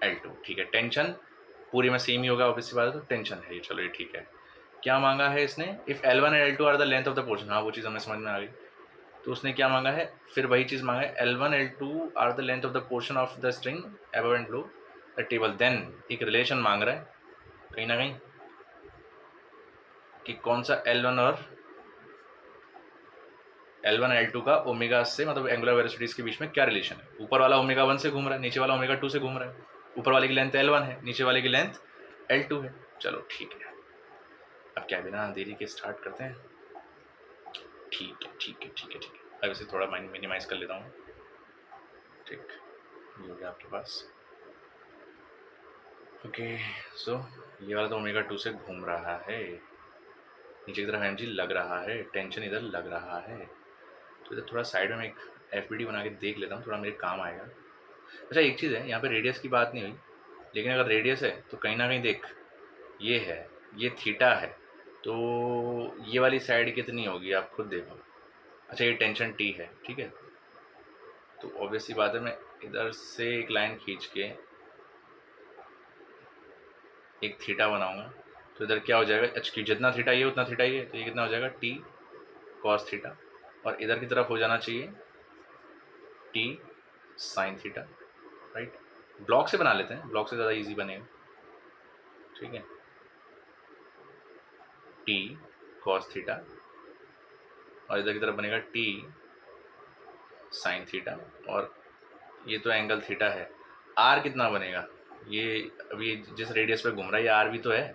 L2, ठीक है। टेंशन पूरी में सेम ही होगा, ऑब्वियस सी बात है, तो टेंशन है ये, चलो ये ठीक है। क्या मांगा है इसने, if L1 and L2 are the length of the portion, हाँ वो चीज़ हमें समझ में आ गई। तो उसने क्या मांगा है, फिर वही चीज़ मांगा है, L1 L2 are the length of the portion of the string above and below the table. Then एक रिलेशन मांग रहा है कहीं ना कहीं कि कौन सा L1 और L1 L2 का ओमेगा से, मतलब एंगुलर वेलोसिटीज के बीच में क्या रिलेशन है। ऊपर वाला ओमेगा 1 से घूम रहा है, नीचे वाला ओमेगा 2 से घूम रहा है। ऊपर वाले की लेंथ L1 है, नीचे वाले की लेंथ L2 है। चलो ठीक है, अब क्या बिना देरी के स्टार्ट करते हैं। ठीक है ठीक है ठीक है ठीक है, अब इसे थोड़ा माइंड मिनिमाइज कर लेता हूँ, ठीक, ये हो गया आपके पास। ओके सो ये वाला तो ओमेगा 2 से घूम रहा है, नीचे की तरफ mg लग रहा है, टेंशन इधर लग रहा है, तो इधर थोड़ा साइड में एक FBD बना के देख लेता हूँ, थोड़ा मेरे काम आएगा। अच्छा एक चीज़ है, यहाँ पे रेडियस की बात नहीं हुई, लेकिन अगर रेडियस है तो कहीं ना कहीं देख, ये है, ये थीटा है, तो ये वाली साइड कितनी होगी आप खुद देखो। अच्छा ये टेंशन T है, ठीक है, तो ऑब्वियस सी बात है, मैं इधर से एक लाइन खींच के एक थीटा बनाऊंगा, तो इधर क्या हो जाएगा, एच क्यू, जितना थीटा ये उतना थीटा ये, तो ये कितना हो जाएगा T cos थीटा, और इधर की तरफ हो जाना चाहिए T sin theta, right. Block से बना लेते हैं, ब्लॉक से ज़्यादा इजी बनेगा, ठीक है। T cos थीटा और इधर की तरफ बनेगा T sin थीटा, और ये तो एंगल थीटा है। R कितना बनेगा, ये अभी जिस रेडियस पे घूम रहा है ये R भी तो है,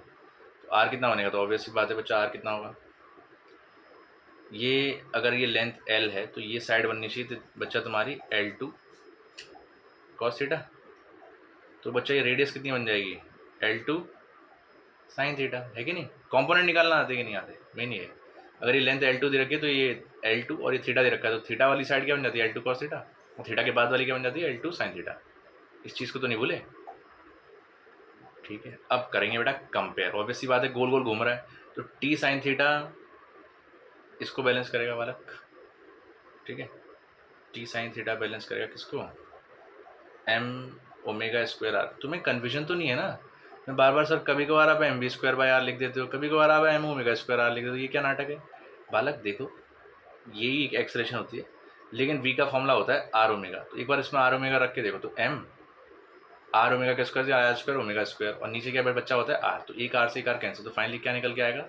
तो R कितना बनेगा, तो ऑब्वियस सी बात है बच्चा R कितना होगा, ये अगर ये लेंथ L है तो ये साइड बननी चाहिए, तो बच्चा तुम्हारी L2 cos थीटा, तो बच्चा ये रेडियस कितनी बन जाएगी L2 sin थीटा, है कि नहीं। कंपोनेंट निकालना आते कि नहीं आते, मेन ये है। अगर ये लेंथ L2 दे रखी है तो ये L2 और ये थीटा दे रखा है, तो थीटा वाली साइड क्या बन जाती है L2 cos थीटा, और थीटा के बाद वाली क्या बन जाती है L2 sin थीटा। इस चीज़ को तो नहीं भूले, ठीक है। अब करेंगे बेटा कंपेयर, ऑब्वियस सी बात है गोल गोल घूम रहा है, तो T sin थीटा इसको बैलेंस करेगा बालक, ठीक है। T sin थीटा बैलेंस करेगा किसको, M ओमेगा स्क्वायर आर। तुम्हें कन्फ्यूजन तो नहीं है ना, मैं बार बार सर कभी कभार आप m b square by r लिख देते हो, कभी कभार आप एम ओमेगा स्क्वायर आर लिख देते हो, ये क्या नाटक है बालक। देखो यही एक एक्सप्रेशन होती है, लेकिन v का फॉर्मूला होता है आर ओमेगा, तो एक बार इसमें आर ओमेगा रख के देखो, तो m आर ओमेगा का square r square omega square, और नीचे क्या बच्चा होता है आर, तो एक आर से एक आर कैंसिल, तो फाइनली क्या निकल के आएगा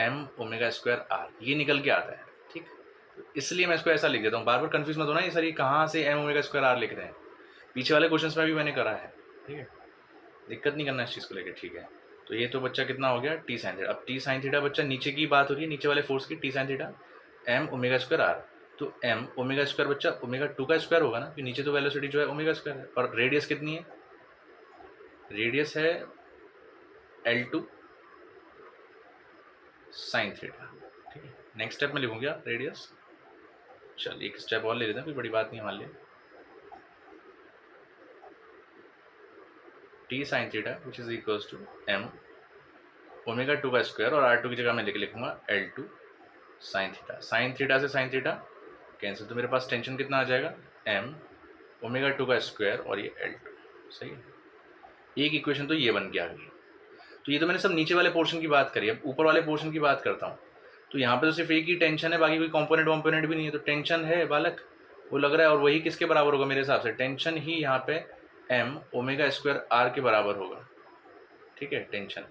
m ओमेगा स्क्वायर आर, ये निकल के आता है, ठीक। तो इसलिए मैं इसको ऐसा लिख देता हूँ, बार बार कन्फ्यूज मत होना ये सर ये कहाँ से m ओमेगा स्क्वायर आर लिख रहे हैं, पीछे वाले क्वेश्चंस में भी मैंने करा है, ठीक है, दिक्कत नहीं करना इस चीज़ को लेकर, ठीक है। तो ये तो बच्चा कितना हो गया T साइन थीटा। अब T साइन थीटा बच्चा नीचे की बात हो रही है, नीचे वाले फोर्स की, T sine theta m omega square r, तो m ओमेगा स्क्वायर बच्चा ओमेगा 2 का स्क्वायर होगा ना, कि नीचे तो वेलोसिटी जो है ओमेगा स्क्वायर है, और रेडियस कितनी है, रेडियस है L2 साइन थीटा, ठीक है। नेक्स्ट स्टेप में लिखूंगा रेडियस, चल एक स्टेप और ले लेते हैं, कोई बड़ी बात नहीं मान लिया, T sine theta which is equals to m omega 2 का स्क्वायर, और R2 की जगह मैं लिखूंगा L2 sine theta. Sine theta से साइन थीटा कैंसिल, तो मेरे पास टेंशन कितना आ जाएगा m ओमेगा 2 का स्क्वायर और ये L2, सही है। एक इक्वेशन तो ये बन के आ गई। तो ये तो मैंने सब नीचे वाले पोर्शन की बात करी, अब ऊपर वाले पोर्शन की बात करता हूँ। तो यहाँ पे तो सिर्फ एक ही टेंशन है, बाकी कोई कंपोनेंट वॉम्पोनेंट भी नहीं है, तो टेंशन है बालक वो लग रहा है, और वही किसके बराबर होगा मेरे हिसाब से, टेंशन ही यहाँ पे m ओमेगा स्क्वायर आर के बराबर होगा, ठीक है टेंशन।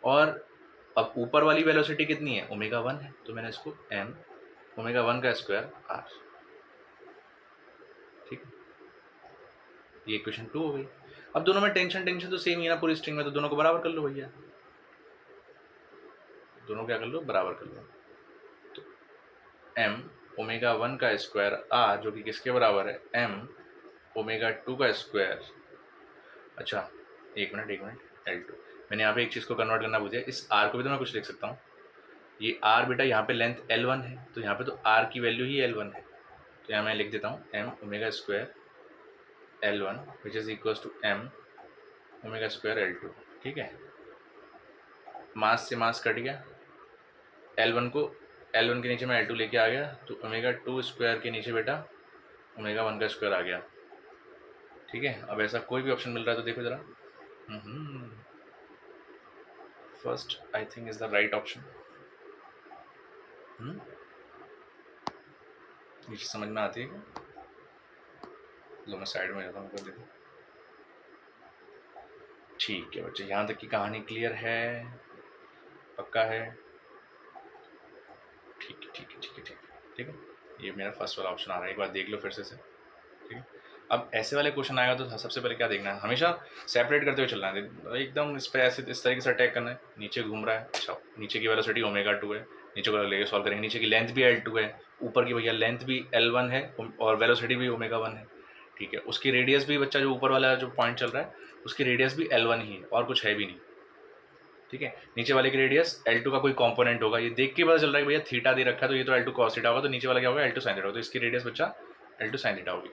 और अब ऊपर वाली वेलोसिटी कितनी है ओमेगा 1 है, तो मैंने इसको m ओमेगा 1 का स्क्वायर आर, ठीक है। ये इक्वेशन 2 हो गई। अब दोनों में टेंशन तो सेम ही है ना पूरी स्ट्रिंग में, तो दोनों को बराबर कर लो भैया, दोनों क्या कर लो, बराबर कर लो। तो m ओमेगा 1 का स्क्वायर r जो कि किसके बराबर है, m ओमेगा 2 का स्क्वायर। अच्छा एक मिनट L2, मैंने यहाँ पे एक चीज़ को कन्वर्ट करना भूल गया, इस r को भी तो मैं कुछ लिख सकता हूँ। ये r बेटा यहाँ पे लेंथ L1 है, तो यहाँ पे तो r की वैल्यू ही L1 है, तो यहाँ मैं लिख देता हूँ m omega square L1 which is equals to m omega square L2। ठीक है, मास से मास कट गया, L1 को L1 के नीचे मैं L2 लेके आ गया, तो ओमेगा 2 स्क्वायर के नीचे बेटा ओमेगा 1 का स्क्वायर आ गया। ठीक है, अब ऐसा कोई भी ऑप्शन मिल रहा है तो देखो ज़रा, first I think is the right option. नीचे समझ में आती है क्या? लो मैं साइड में जाता हूँ, देखो। ठीक है बच्चे, यहाँ तक की कहानी क्लियर है, पक्का है? ठीक है, ये मेरा फर्स्ट वाला ऑप्शन आ रहा है, एक बार देख लो फिर से। ठीक है, अब ऐसे वाले क्वेश्चन आएगा तो सबसे पहले क्या देखना है, हमेशा सेपरेट करते हुए चलना है, एकदम इस पर ऐसे इस तरीके से अटैक करना है। नीचे घूम रहा है, अच्छा नीचे की वेलोसिटी ओमेगा 2 है, नीचे को लेके सॉल्व करेंगे। नीचे की लेंथ भी L2 है, ऊपर की भैया लेंथ भी L1 है और वेलोसिटी भी ओमेगा 1 है। ठीक है, उसकी रेडियस भी बच्चा, जो ऊपर वाला जो पॉइंट चल रहा है उसकी रेडियस भी L1 ही है और कुछ है भी नहीं। ठीक है, नीचे वाले की रेडियस L2 का कोई कंपोनेंट होगा, ये देख के पता चल रहा है कि भैया थीटा दे रखा है, तो ये तो L2 cos थीटा होगा, तो नीचे वाला क्या होगा, L2 sin थीटा होगा, तो इसकी रेडियस बच्चा L2 sin थीटा होगी।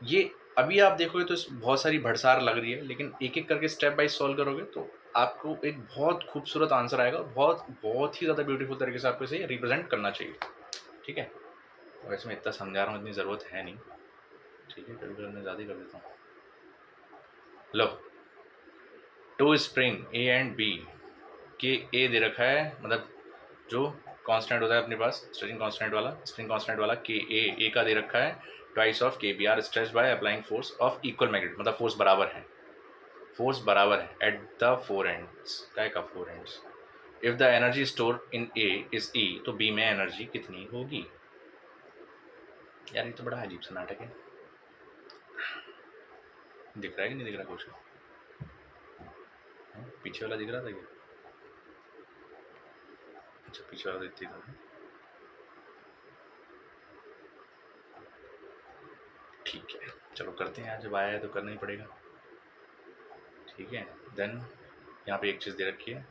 ये अभी आप देखोगे तो बहुत सारी भड़सार लग रही है, लेकिन एक एक करके स्टेप बाय सॉल्व करोगे तो आपको एक बहुत खूबसूरत आंसर आएगा, बहुत ही ज़्यादा ब्यूटीफुल तरीके से आपको इसे रिप्रेजेंट करना चाहिए। ठीक है, वैसे मैं इतना समझा रहा हूँ, इतनी ज़रूरत है नहीं। ठीक है, कभी कभी मैं ज़्यादा ही कर देता हूँ। लो, two spring A and B के A दे रखा है, मतलब जो कांस्टेंट होता है अपने पास स्प्रिंग कांस्टेंट वाला के ए का दे रखा है, twice of K B are stretched by applying force of equal magnitude, मतलब फोर्स बराबर है एट द फोर एंड्स, काय का four ends. If the energy store in A is E, तो बी में एनर्जी कितनी होगी? यार ये तो बड़ा अजीब सा नाटक है, दिख रहा है कि नहीं दिख रहा कुछ? पीछे वाला दिख रहा था क्या? अच्छा पीछे वाला दिखती था। ठीक है चलो करते हैं, जब आया है तो करना ही पड़ेगा। ठीक है, देन यहाँ पे एक चीज़ दे रखी है,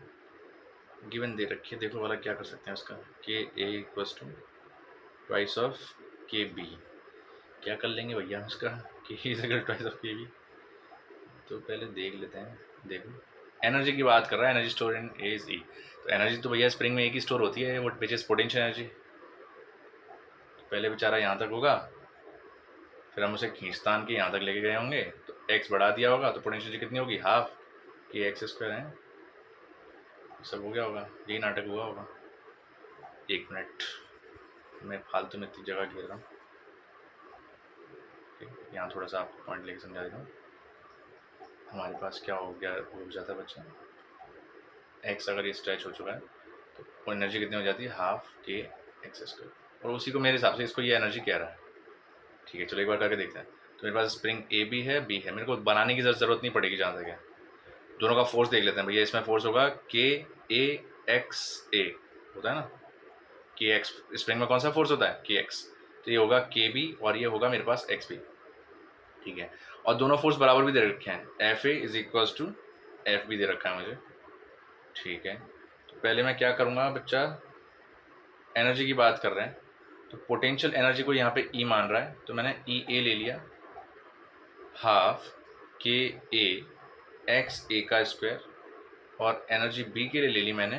गिवन दे रखी है, देखो वाला क्या कर सकते हैं उसका, के ए equals to twice of K B. क्या कर लेंगे भैया उसका, के is equal twice of K B, तो पहले देख लेते हैं। देखो एनर्जी की बात कर रहा है, energy store in A is E, तो एनर्जी तो भैया स्प्रिंग में एक ही स्टोर होती है, वो विच इज पोटेंशियल एनर्जी। पहले बेचारा यहाँ तक होगा, फिर हम उसे खींचतान के यहाँ तक लेके गए होंगे, तो एक्स बढ़ा दिया होगा, तो पोटेंशियल कितनी होगी, हाफ के एक्स स्क्वायर है। सब हो गया होगा, यही नाटक हुआ होगा। एक मिनट, मैं फालतू में इतनी जगह घेर रहा हूँ, यहाँ थोड़ा सा आपको पॉइंट लेके समझा देता हूँ। हमारे पास क्या हो गया, हो जाता है बच्चा, एक्स अगर ये स्ट्रेच हो चुका है तो एनर्जी कितनी हो जाती है, हाफ के एक्स स्क्वायर, और उसी को मेरे हिसाब से इसको ये एनर्जी कह रहा है। ठीक है चलो एक बार करके देखते हैं। तो मेरे पास स्प्रिंग ए भी है, बी है, मेरे को बनाने की ज़रूरत नहीं पड़ेगी जहाँ तक है। दोनों का फोर्स देख लेते हैं भैया, इसमें फोर्स होगा के ए एक्स ए होता है ना, के एक्स, स्प्रिंग में कौन सा फोर्स होता है, के एक्स, तो ये होगा के बी और ये होगा मेरे पास एक्स बी। ठीक है, और दोनों फोर्स बराबर भी दे रखे हैं, F A is equals to F B दे रखा है मुझे। ठीक है, तो पहले मैं क्या करूँगा बच्चा, एनर्जी की बात कर रहे हैं तो पोटेंशियल एनर्जी को यहाँ पे ई मान रहा है, तो मैंने ई ए ले लिया, हाफ के ए एक्स ए का स्क्वायर, और एनर्जी बी के लिए ले ली मैंने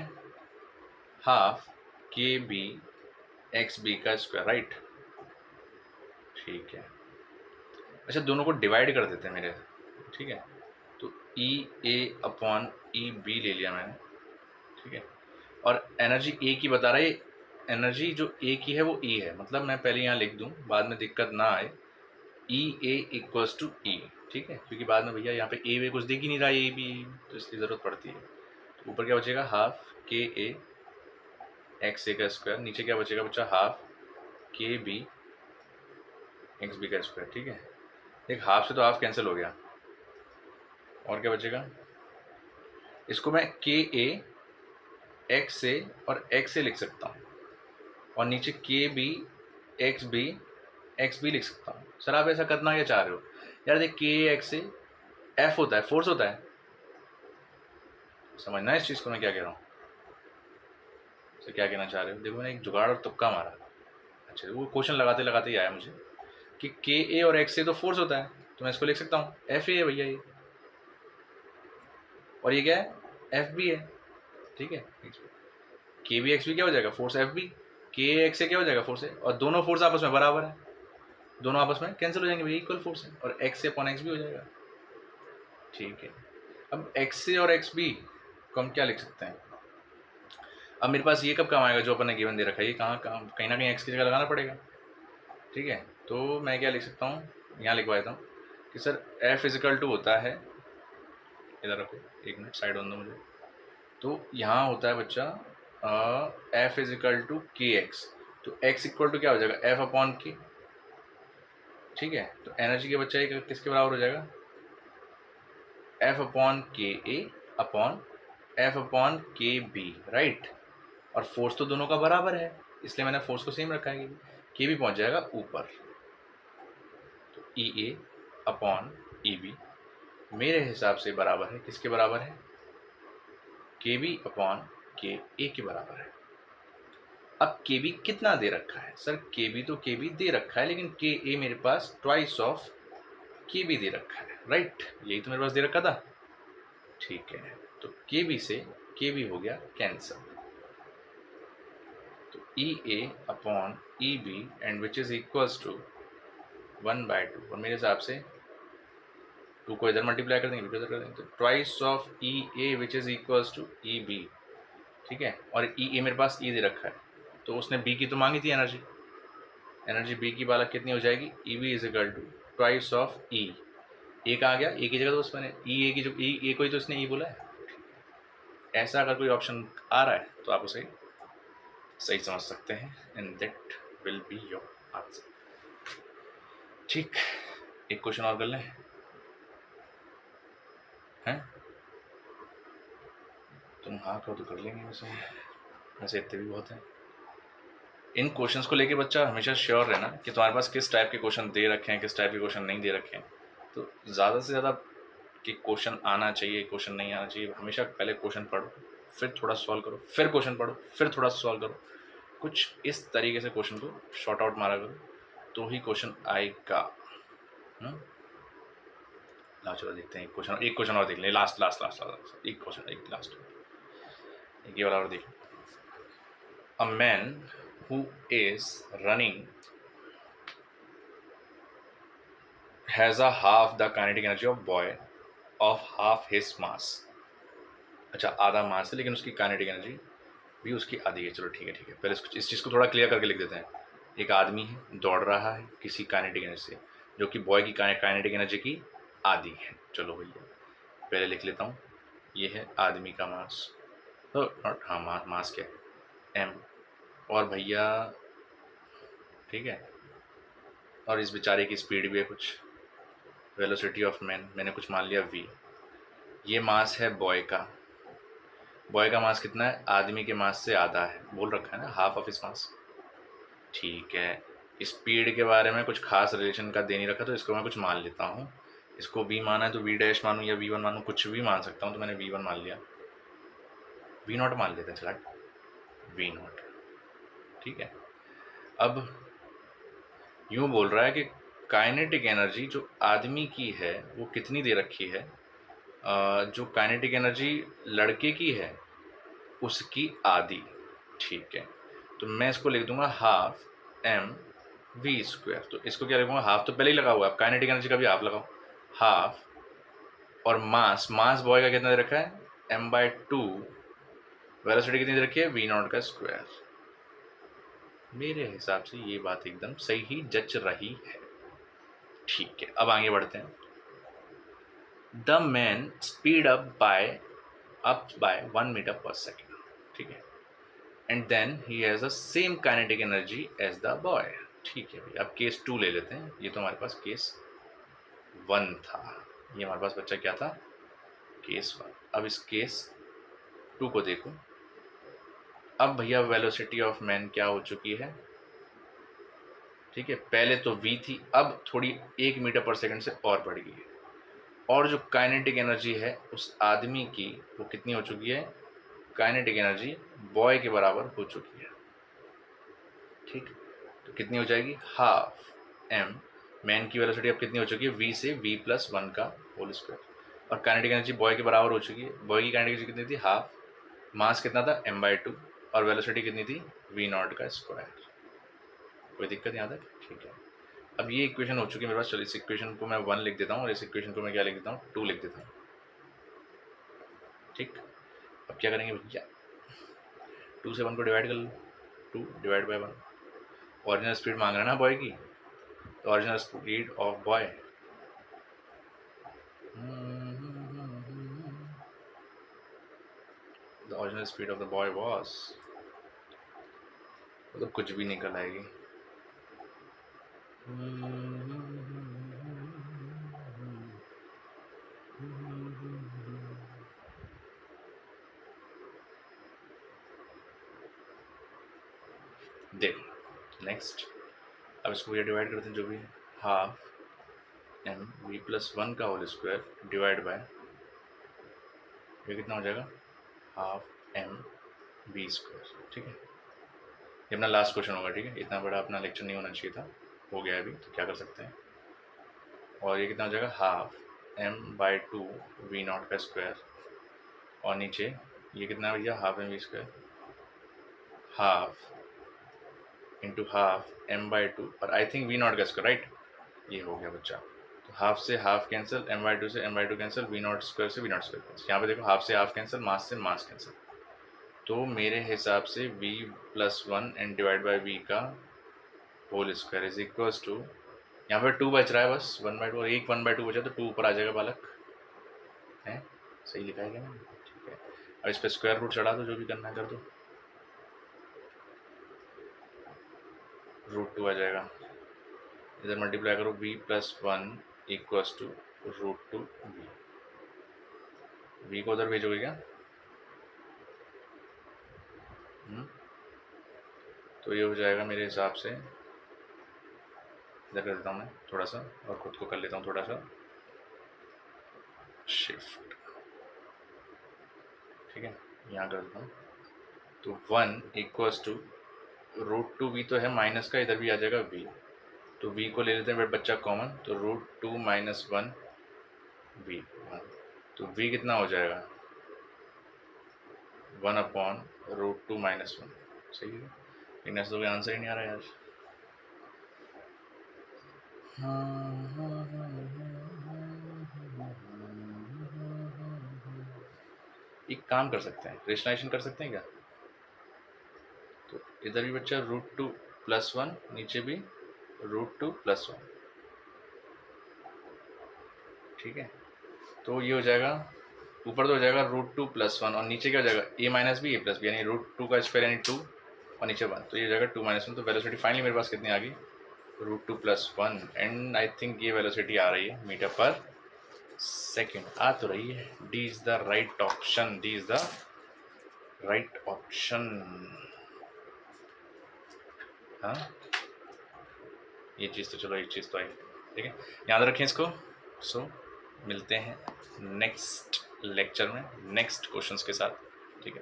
हाफ के बी एक्स बी का स्क्वायर, राइट। ठीक है, अच्छा दोनों को डिवाइड कर देते हैं मेरे। ठीक है, तो E A upon E B ले लिया मैंने। ठीक है, और एनर्जी ए की बता रहा है, एनर्जी जो ए की है वो ई है, मतलब मैं पहले यहाँ लिख दूँ बाद में दिक्कत ना आए, ई ए इक्वल्स टू ई। ठीक है, क्योंकि बाद में भैया यहाँ पे ए वे कुछ दिख ही नहीं रहा, ए बी, तो इसकी ज़रूरत पड़ती है। तो ऊपर क्या बचेगा, हाफ के ए एक्स ए का स्क्वायर, नीचे क्या बचेगा बच्चा, हाफ के बी एक्स बी का स्क्वायर। ठीक है, एक हाफ से तो हाफ कैंसिल हो गया, और क्या बचेगा? इसको मैं के ए एक्स से और एक्स से लिख सकता हूँ, और नीचे के बी एक्स बी लिख सकता हूँ। सर आप ऐसा करना क्या चाह रहे हो? यार देख, के एक्स से एफ होता है, फोर्स होता है, समझना है इस चीज़ को मैं क्या कह रहा हूँ। सर क्या कहना चाह रहे हो? देखो मैंने एक जुगाड़ और तुक्का मारा। अच्छा, वो क्वेश्चन लगाते लगाते ही आया मुझे कि के ए और एक्स से तो फोर्स होता है, तो मैं इसको लिख सकता हूँ एफ ए है भैया ये, और ये क्या है? एफ बी है। ठीक है, के बी एक्स बी क्या हो जाएगा? Force F B. K X से क्या हो जाएगा? फोर्स है, और दोनों फोर्स आपस में बराबर है, दोनों आपस में कैंसिल हो जाएंगे भैया, इक्वल फोर्स है, और एक्स से अपॉन एक्स भी हो जाएगा। ठीक है, अब एक्स से और एक्स बी को हम क्या लिख सकते हैं? अब मेरे पास ये कब काम आएगा जो अपन ने गिवन दे रखा है? ये कहाँ कहीं ना कहीं एक्स की जगह लगाना पड़ेगा। ठीक है, तो मैं क्या लिख सकता हूँ, यहाँ लिखवा देता हूँ कि सर एफ इजिकल टू होता है, इधर रखो एक मिनट, साइड ऑन दो मुझे। तो यहाँ होता है बच्चा एफ इजिकल टू के एक्स, तो एक्स इक्वल टू क्या हो जाएगा? एफ अपॉन के। ठीक है, तो एनर्जी के बच्चा ये किसके बराबर हो जाएगा? एफ अपॉन के ए अपॉन एफ अपॉन के बी, राइट। और फोर्स तो दोनों का बराबर है, इसलिए मैंने फोर्स को सेम रखा है, के बी पहुंच जाएगा ऊपर। तो E A upon E B मेरे हिसाब से बराबर है, किसके बराबर है? के बी अपॉन के ए के बराबर है। अब के बी कितना दे रखा है? सर के बी तो के बी दे रखा है, लेकिन के ए मेरे पास ट्वाइस ऑफ के बी दे रखा है, राइट। यही तो मेरे पास दे रखा था। ठीक है, तो के बी से के बी हो गया कैंसल, तो E A upon E B and which is equals to 1/2, और मेरे हिसाब से 2 को इधर मल्टीप्लाई कर देंगे, इधर कर देंगे, तो twice of E A which is equals to E B. ठीक है, और ई ए मेरे पास ई दे रखा है, तो उसने बी की तो मांगी थी एनर्जी, एनर्जी बी की बालक कितनी हो जाएगी? E B is equal to twice of E. A कहाँ गया? ए की जगह तो बस मैंने ई ए की जो ई ए को ही तो इसने ई बोला है। ऐसा अगर कोई ऑप्शन आ रहा है तो आप उसे सही समझ सकते हैं, and that will be your answer. ठीक, एक क्वेश्चन और कर लें हैं? तुम हाँ कहो तो कर लेंगे, वैसे इतने भी बहुत हैं। इन क्वेश्चंस को लेके बच्चा हमेशा श्योर रहना कि तुम्हारे पास किस टाइप के क्वेश्चन दे रखे हैं, किस टाइप के क्वेश्चन नहीं दे रखे हैं। तो ज़्यादा से ज़्यादा कि क्वेश्चन आना चाहिए, क्वेश्चन नहीं आना चाहिए। हमेशा पहले क्वेश्चन पढ़ो, फिर थोड़ा सॉल्व करो, फिर क्वेश्चन पढ़ो, फिर थोड़ा सॉल्व करो। कुछ इस तरीके से क्वेश्चन को शॉर्ट आउट मारा करो, तो ही क्वेश्चन आएगा। ला चलो देखते हैं एक क्वेश्चन और देख लें, लास्ट लास्ट लास्ट लास्ट एक क्वेश्चन, एक लास्ट, एक ये वाला और देख। A man who is running has a half the kinetic energy of boy of half his mass। अच्छा, आधा मास है लेकिन उसकी काइनेटिक एनर्जी भी उसकी आधी है। चलो ठीक है, ठीक है, पहले इस चीज़ को थोड़ा क्लियर करके लिख देते हैं। एक आदमी है, दौड़ रहा है किसी काइनेटिक एनर्जी से, जो कि बॉय की काइनेटिक एनर्जी की आधी है। चलो भैया पहले लिख लेता हूँ, ये है आदमी का मास, तो नॉट, हाँ मास क्या है? एम। और भैया ठीक है, और इस बेचारे की स्पीड भी है कुछ, वेलोसिटी ऑफ मैन मैंने कुछ मान लिया v। ये मास है बॉय का, बॉय का मास कितना है? आदमी के मास से आधा है, बोल रखा है ना, हाफ ऑफ इस मास। ठीक है, स्पीड के बारे में कुछ खास रिलेशन का दे नहीं रखा, तो इसको मैं कुछ मान लेता हूँ। इसको v माना है तो v डैश मानूँ या v1 मानूँ, कुछ भी मान सकता हूँ, तो मैंने v1 मान लिया। v0 मान लेते हैं, चला v0। ठीक है, अब यूँ बोल रहा है कि काइनेटिक एनर्जी जो आदमी की है वो कितनी दे रखी है? जो काइनेटिक एनर्जी लड़के की है उसकी आधी। ठीक है, तो मैं इसको लिख दूंगा हाफ एम वी स्क्वायर। तो इसको क्या लिखूंगा? हाफ तो पहले ही लगा हुआ है, अब काइनेटिक एनर्जी का भी हाफ लगाओ, हाफ, और मास बॉय का कितना दे रखा है? m/2। वेलोसिटी कितनी दे रखी है? v0 का स्क्वायर। मेरे हिसाब से ये बात एकदम सही ही जच रही है। ठीक है, अब आगे बढ़ते हैं। The man speed up by 1 metre per second. ठीक है, and then he has the same kinetic energy as the boy. ठीक है भाई, अब केस 2 ले लेते हैं, ये तो हमारे पास केस 1 था। ये हमारे पास बच्चा क्या था, केस 1। अब इस केस 2 को देखो। अब भैया वेलोसिटी ऑफ मैन क्या हो चुकी है, ठीक है, पहले तो v थी, अब थोड़ी 1 मीटर पर सेकंड से और बढ़ गई है। और जो काइनेटिक एनर्जी है उस आदमी की, वो कितनी हो चुकी है, काइनेटिक एनर्जी बॉय के बराबर हो चुकी है। ठीक, तो कितनी हो जाएगी, हाफ m। मैन की वेलोसिटी अब कितनी हो चुकी है, v से v+1 का होल स्क्वायर। और काइनेटिक एनर्जी बॉय के बराबर हो चुकी है। बॉय की काइनेटिक एनर्जी कितनी थी, हाफ। मास कितना था, m/2। और वेलोसिटी कितनी थी, v0 का स्क्वायर। कोई दिक्कत यहाँ तक, ठीक है। अब ये इक्वेशन हो चुकी है मेरे पास। चलो इस इक्वेशन को मैं 1 लिख देता हूँ और इस इक्वेशन को मैं क्या लिख देता हूँ, 2 लिख देता हूँ। ठीक, अब क्या करेंगे भैया, 2 से 1 को डिवाइड कर लो, 2 डिवाइड बाई 1। ओरिजिनल स्पीड मांग रहा है ना बॉय की, तो original speed of boy, the original speed of the boy was, मतलब कुछ भी निकल आएगी। देखो नेक्स्ट, अब इसको ये डिवाइड करते हैं, जो भी है, हाफ m v+1 का होल स्क्वायर डिवाइड बाय, ये कितना हो जाएगा, हाफ m v स्क्वायर। ठीक है, ये अपना लास्ट क्वेश्चन होगा। ठीक है, इतना बड़ा अपना लेक्चर नहीं होना चाहिए था, हो गया अभी, तो क्या कर सकते हैं। और ये कितना हो जाएगा, हाफ m/2 v0 का स्क्वायर, और नीचे ये कितना भैया, half m v square, half into half m/2, और आई थिंक v0 का स्क्वायर, राइट। ये हो गया बच्चा। तो हाफ से हाफ कैंसिल, m/2 से m/2 कैंसिल, v0 स्क्वायर से v0 स्क्वायर कैंसिल। यहाँ पे देखो हाफ से हाफ कैंसिल, मास से मास कैंसिल। तो मेरे हिसाब से v+1 and divide by v का whole square is equals to, यहाँ पे 2 बच रहा है बस, 1/2, और एक 1/2 बचा तो 2 ऊपर आ जाएगा बालक, है सही लिखा है क्या मैंने, ठीक है। अब इस पर स्क्वायर रूट चढ़ा दो, जो भी करना है कर दो, √2 आ जाएगा। इधर मल्टीप्लाई करो, v+1 इक्वल्स टू √2 v को उधर भेजोगे क्या, तो ये हो जाएगा मेरे हिसाब से, इधर कर देता हूँ मैं थोड़ा सा, और खुद को कर लेता हूँ थोड़ा सा शिफ्ट, ठीक है, यहाँ कर देता हूँ। तो 1 इक्वल्स टू √2 v तो है माइनस का, इधर भी आ जाएगा v, तो v को ले लेते हैं बच्चा कॉमन, तो √2 - 1 v, तो v कितना हो जाएगा, 1/√2 - 1। सही है, लेकिन ऐसा तो कोई आंसर ही नहीं आ रहा यार। एक काम कर सकते हैं, रेशनलाइजेशन कर सकते हैं क्या, तो इधर भी बच्चा √2 + 1, नीचे भी √2 + 1, ठीक है। तो ये हो जाएगा, ऊपर तो हो जाएगा √2 + 1, और नीचे क्या हो जाएगा, a - b a + b, यानी √2 का स्क्वायर यानी 2, और नीचे 1, तो ये हो जाएगा 2 - 1। तो वेलोसिटी फाइनली मेरे पास कितनी आ गई, √2 + 1, एंड आई थिंक ये वेलोसिटी आ रही है मीटर पर सेकेंड, आ तो रही है। D is the right option, D is the right option. हाँ, ये चीज़ तो चलो, एक चीज़ तो आई, ठीक है, याद रखें इसको। सो मिलते हैं नेक्स्ट लेक्चर में नेक्स्ट क्वेश्चंस के साथ, ठीक है,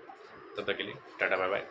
तब तक के लिए टाटा बाय बाय।